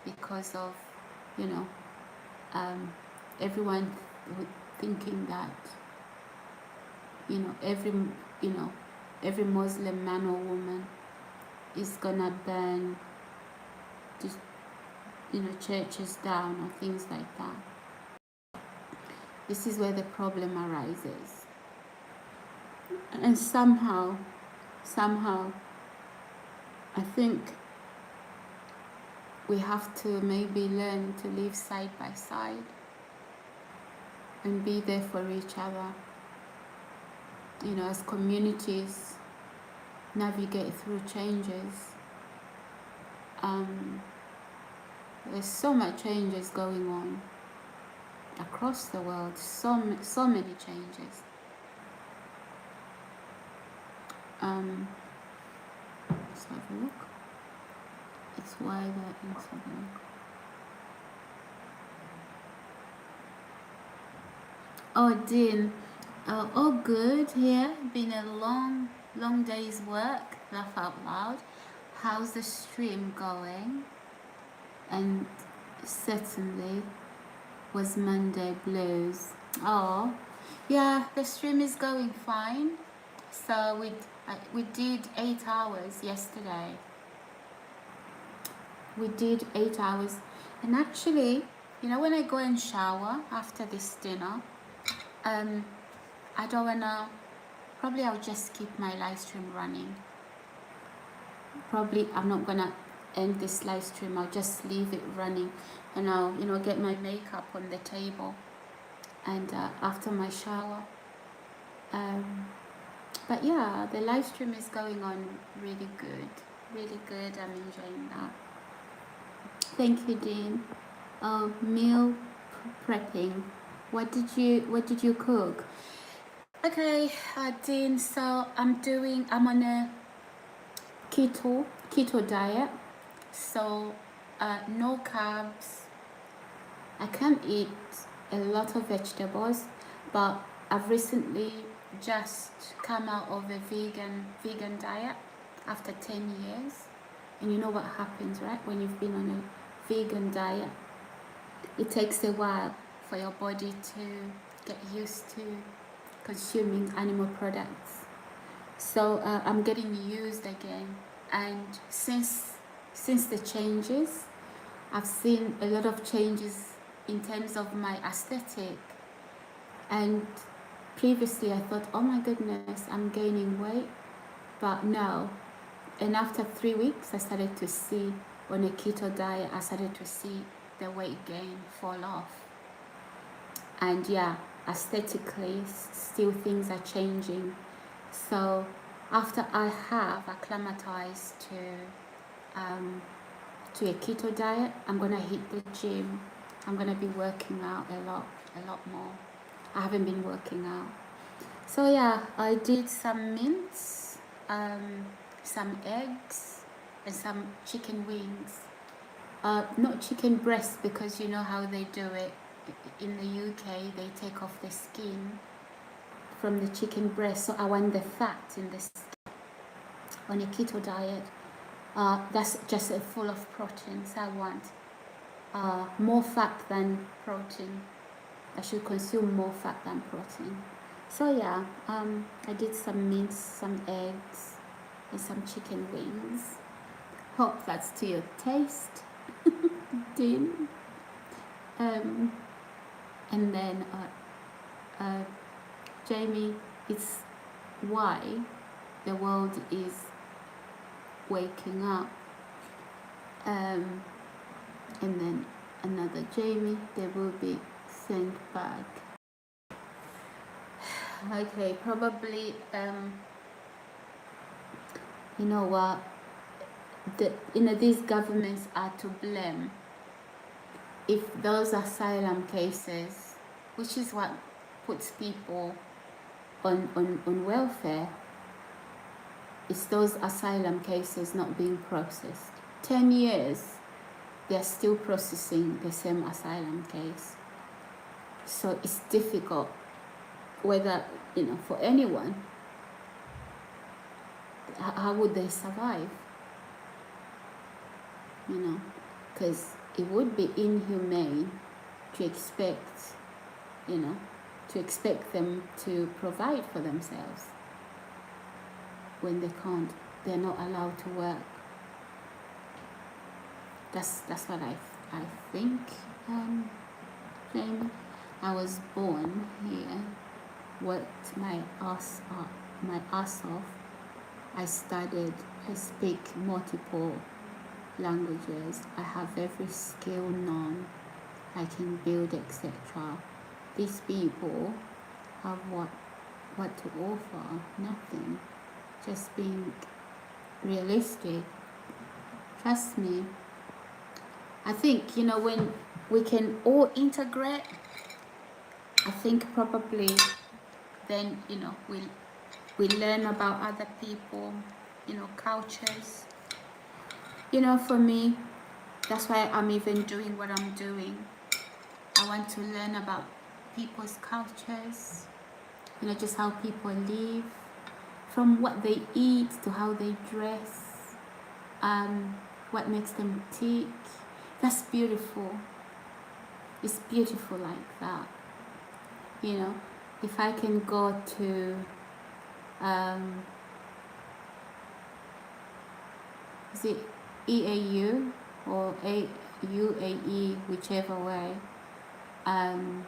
because of everyone thinking that every Muslim man or woman is gonna burn just churches down or things like that. This is where the problem arises, and somehow I think we have to maybe learn to live side by side and be there for each other, as communities navigate through changes. There's so much changes going on across the world, so many changes. Let's have a look. It's why that is a look. Oh, Dean. Oh, good. Yeah, been a long day's work. Laugh out loud. How's the stream going? And certainly was Monday blues. Oh, yeah, the stream is going fine. So we did 8 hours yesterday. We did 8 hours, and actually, when I go and shower after this dinner, I don't wanna. Probably I'll just keep my live stream running. Probably I'm not gonna end this live stream. I'll just leave it running, and I'll get my makeup on the table, and after my shower. But yeah, the live stream is going on really good. I'm enjoying that. Thank you, Dean. Meal prepping. What did you cook? Okay, Dean. So I'm on a keto diet. So no carbs. I can't eat a lot of vegetables, but I've recently just come out of a vegan diet after 10 years. And you know what happens, right? When you've been on a vegan diet, it takes a while for your body to get used to consuming animal products. So I'm getting used again, and since the changes, I've seen a lot of changes in terms of my aesthetic. And previously I thought, oh my goodness, I'm gaining weight, but no. And after 3 weeks, I started to see, on a keto diet, I started to see the weight gain fall off. And yeah, aesthetically, still things are changing. So after I have acclimatized to a keto diet, I'm gonna hit the gym. I'm gonna be working out a lot more. I haven't been working out. So yeah, I did some mince, some eggs, and some chicken wings. Not chicken breast, because you know how they do it in the UK. They take off the skin from the chicken breast. So I want the fat in the skin. On a keto diet, that's just full of protein. So I want more fat than protein. I should consume more fat than protein. So yeah, I did some mince, some eggs, and some chicken wings. Hope that's to your taste, Dean. And then Jamie, it's why the world is waking up. And then another Jamie, they will be sent back. Okay, probably, you know what, these governments are to blame if those asylum cases, which is what puts people on welfare, it's those asylum cases not being processed. 10 years, they're still processing the same asylum case. So it's difficult, whether, for anyone, how would they survive? Because it would be inhumane to expect, them to provide for themselves when they can't. They're not allowed to work. That's what I think, Jamie. I was born here, worked my ass off. I studied. I speak multiple languages. I have every skill known. I can build, etc. These people have what to offer? Nothing. Just being realistic. Trust me. I think, when we can all integrate, I think probably then, we learn about other people, cultures. For me, that's why I'm even doing what I'm doing. I want to learn about people's cultures, just how people live, from what they eat to how they dress, what makes them tick. That's beautiful. It's beautiful like that. If I can go to is it EAU or UAE, whichever way, and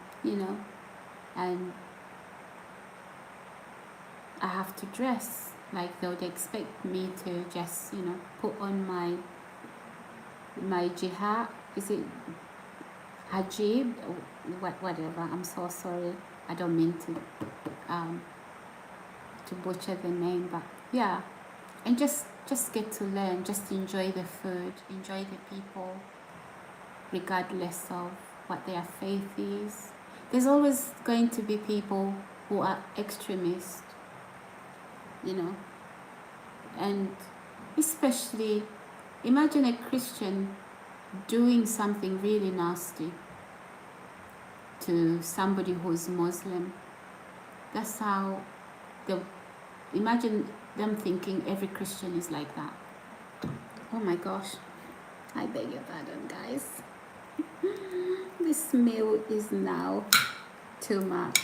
I have to dress like they would expect me to just, put on my jihad, is it hajib, whatever. I'm so sorry. I don't mean to butcher the name, but yeah, and just get to learn, just enjoy the food, enjoy the people, regardless of what their faith is. There's always going to be people who are extremists, and especially imagine a Christian doing something really nasty to somebody who's Muslim. That's how imagine them thinking every Christian is like that. Oh my gosh, I beg your pardon, guys. This meal is now too much.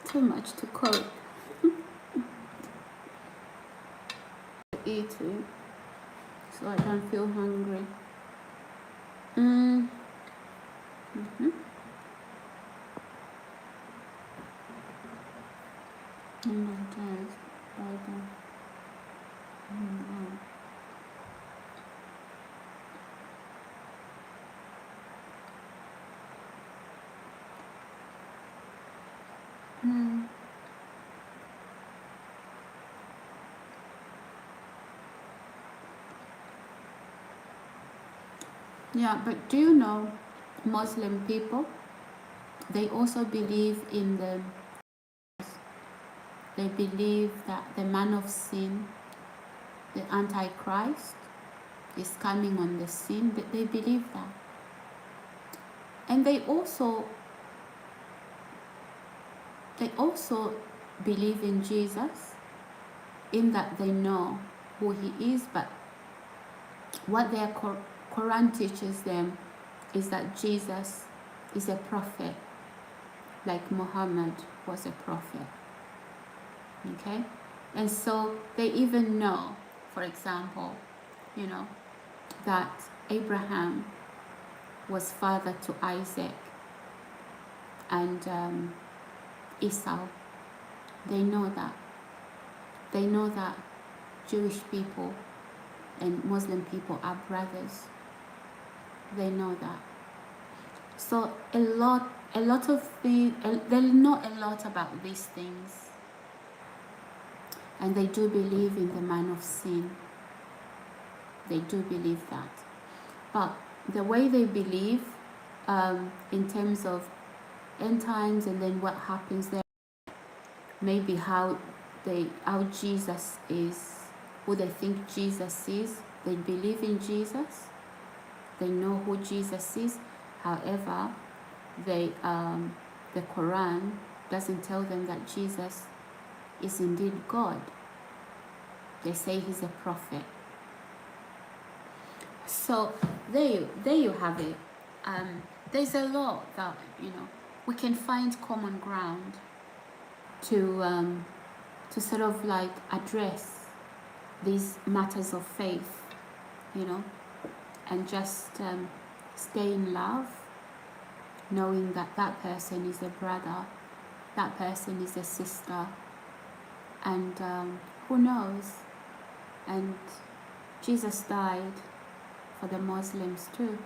Too much to cook. Eating, so I don't feel hungry. And I just Bible. Yeah, but do you know Muslim people? They also believe in they believe that the man of sin, the Antichrist, is coming on the scene. They believe that. And they also believe in Jesus, in that they know who he is, but what their Quran teaches them is that Jesus is a prophet, like Muhammad was a prophet. Okay? And so they even know, for example, that Abraham was father to Isaac and Esau. They know that. They know that Jewish people and Muslim people are brothers. They know that. So a lot of things, they know a lot about these things. And they do believe in the man of sin. They do believe that. But the way they believe in terms of end times and then what happens there, maybe how Jesus is, who they think Jesus is. They believe in Jesus. They know who Jesus is. However, the Quran doesn't tell them that Jesus is indeed God. They say he's a prophet. So there you have it. There's a lot that we can find common ground to sort of like address these matters of faith, and just stay in love, knowing that that person is a brother, that person is a sister, and who knows? And Jesus died for the Muslims too.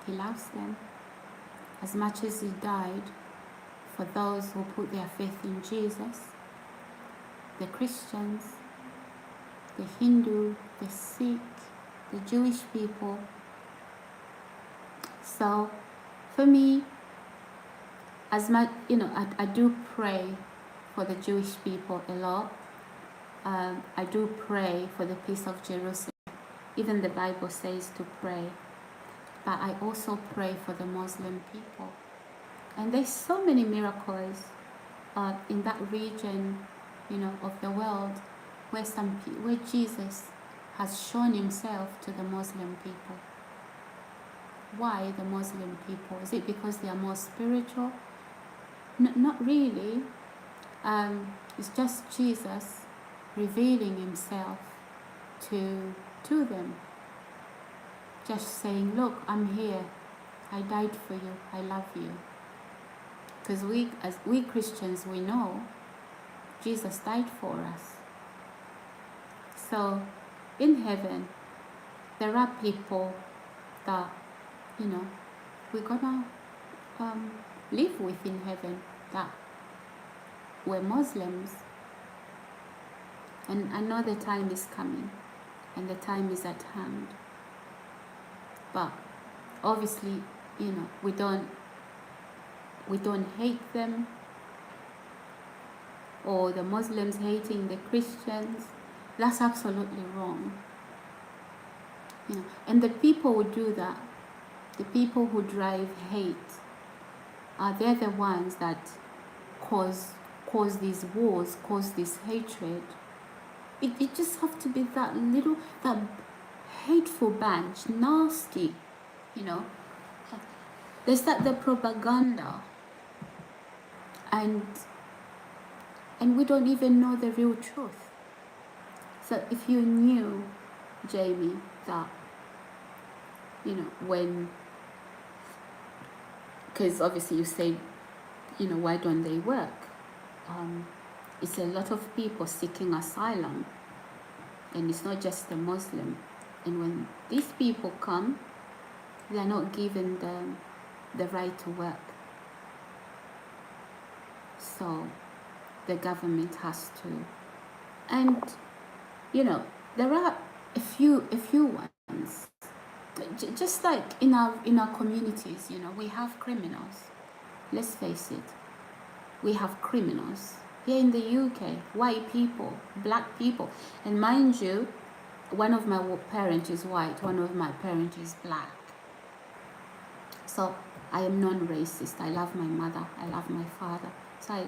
He loves them as much as he died for those who put their faith in Jesus, the Christians, the Hindu, the Sikh, the Jewish people. So for me, as much, I do pray for the Jewish people a lot. I do pray for the peace of Jerusalem. Even the Bible says to pray. But I also pray for the Muslim people. And there's so many miracles in that region, of the world where Jesus has shown himself to the Muslim people. Why the Muslim people? Is it because they are more spiritual? Not really. It's just Jesus revealing himself to them. Just saying, look, I'm here. I died for you. I love you. Because we Christians, we know Jesus died for us. So in heaven, there are people that, we're gonna live with in heaven that were Muslims. And I know the time is coming and the time is at hand. But obviously, we don't hate them, or the Muslims hating the Christians. That's absolutely wrong. And the people who do that, the people who drive hate, they're the ones that cause these wars, cause this hatred. It just have to be that hateful bunch, nasty, they start the propaganda, and we don't even know the real truth. So if you knew, Jamie, that, you know, when, because obviously you say, you know, why don't they work? It's a lot of people seeking asylum, and it's not just the Muslim. And when these people come, they are not given the right to work. So the government has to. And, you know, there are a few ones. Just like in our communities, you know, we have criminals. Let's face it. We have criminals. Here in the UK, white people, black people. And mind you, one of my parents is white, one of my parents is black. So I am non-racist. I love my mother. I love my father. So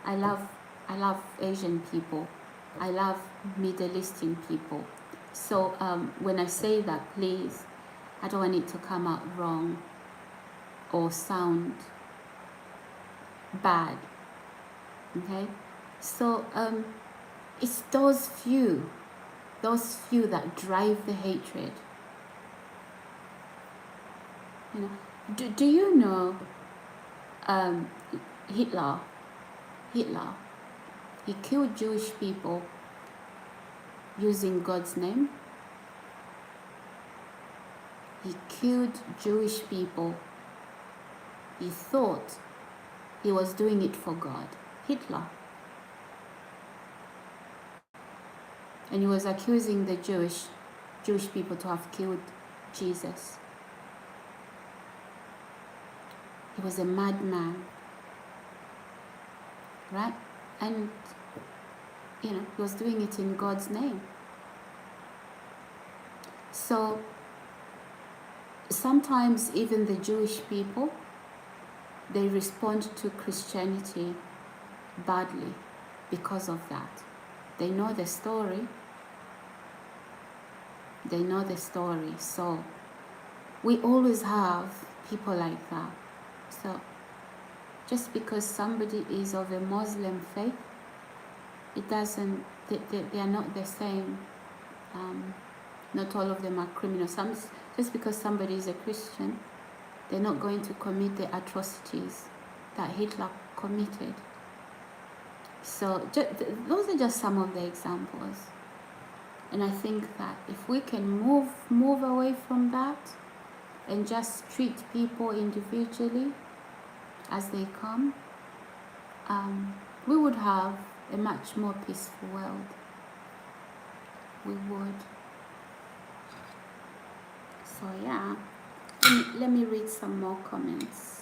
I love Asian people. I love Middle Eastern people. So when I say that, please, I don't want it to come out wrong or sound bad. Okay? So it's those few that drive the hatred. You know, do you know Hitler, he killed Jewish people using God's name. He killed Jewish people. He thought he was doing it for God. Hitler. And he was accusing the Jewish people to have killed Jesus. He was a madman, right? And, you know, he was doing it in God's name. So sometimes even the Jewish people, they respond to Christianity badly because of that. They know the story. They know the story. So we always have people like that. So just because somebody is of a Muslim faith, it doesn't, they are not the same. Not all of them are criminals. Just because somebody is a Christian, they're not going to commit the atrocities that Hitler committed. So those are just some of the examples. And I think that if we can move away from that and just treat people individually as they come, we would have a much more peaceful world. We would. So yeah, let me read some more comments.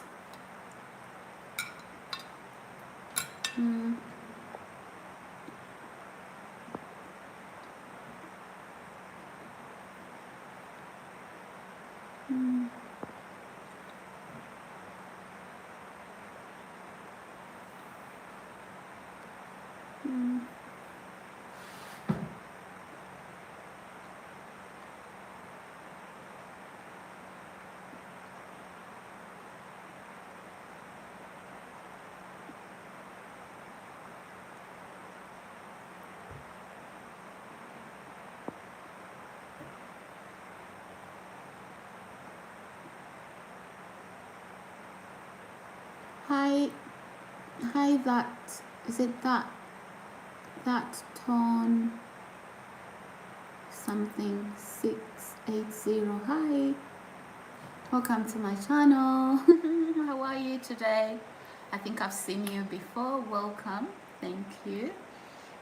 Hi, that tone something 680. Hi, welcome to my channel. How are you today? I think I've seen you before. Welcome. Thank you.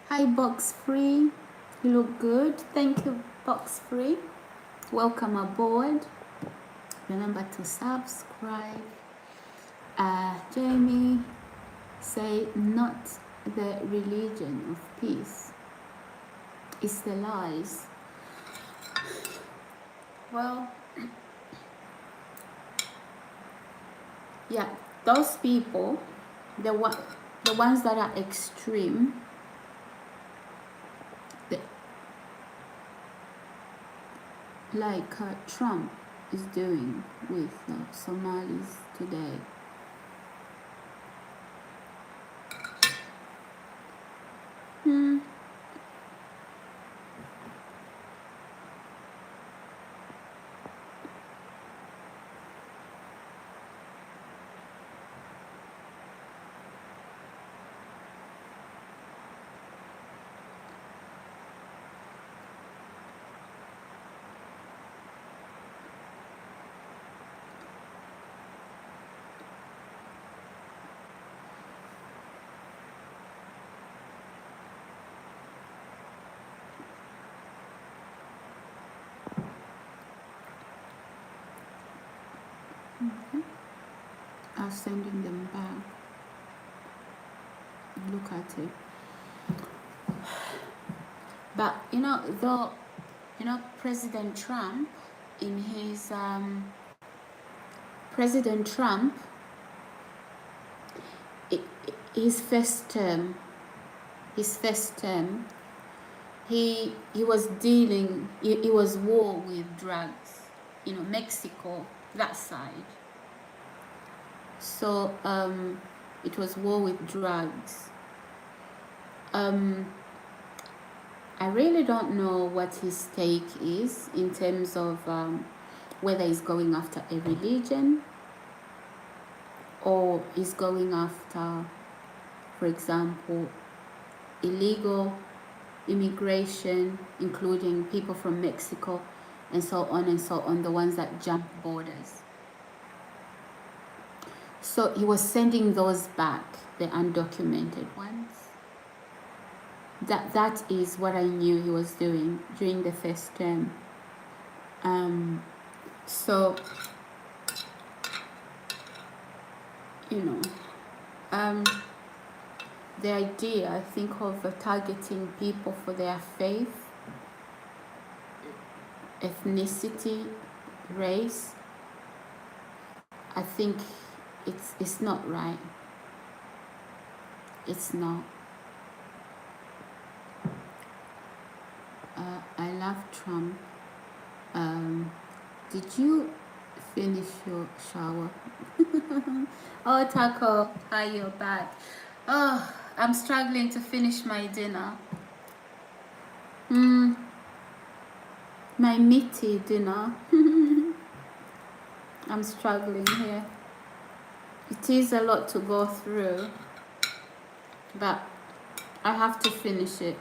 Hi, Box Free. You look good. Thank you, Box Free. Welcome aboard. Remember to subscribe. Jamie, say not the religion of peace. It's the lies. Well, yeah, those people, the ones that are extreme, like Trump. is doing with Somalis today. Hmm. I'm sending them back. Look at it. But President Trump, in his President Trump, his first term, he was dealing. He was war with drugs. Mexico, that side. So it was war with drugs. I really don't know what his take is in terms of whether he's going after a religion or he's going after, for example, illegal immigration, including people from Mexico and so on, the ones that jump borders. So he was sending those back, the undocumented ones. That is what I knew he was doing during the first term. So the idea, I think, of targeting people for their faith, ethnicity, race, I think it's not right. It's not. I love Trump. Did you finish your shower? Oh, Taco, hi, you're back. Oh, I'm struggling to finish my dinner. My meaty dinner. I'm struggling here. It is a lot to go through, but I have to finish it.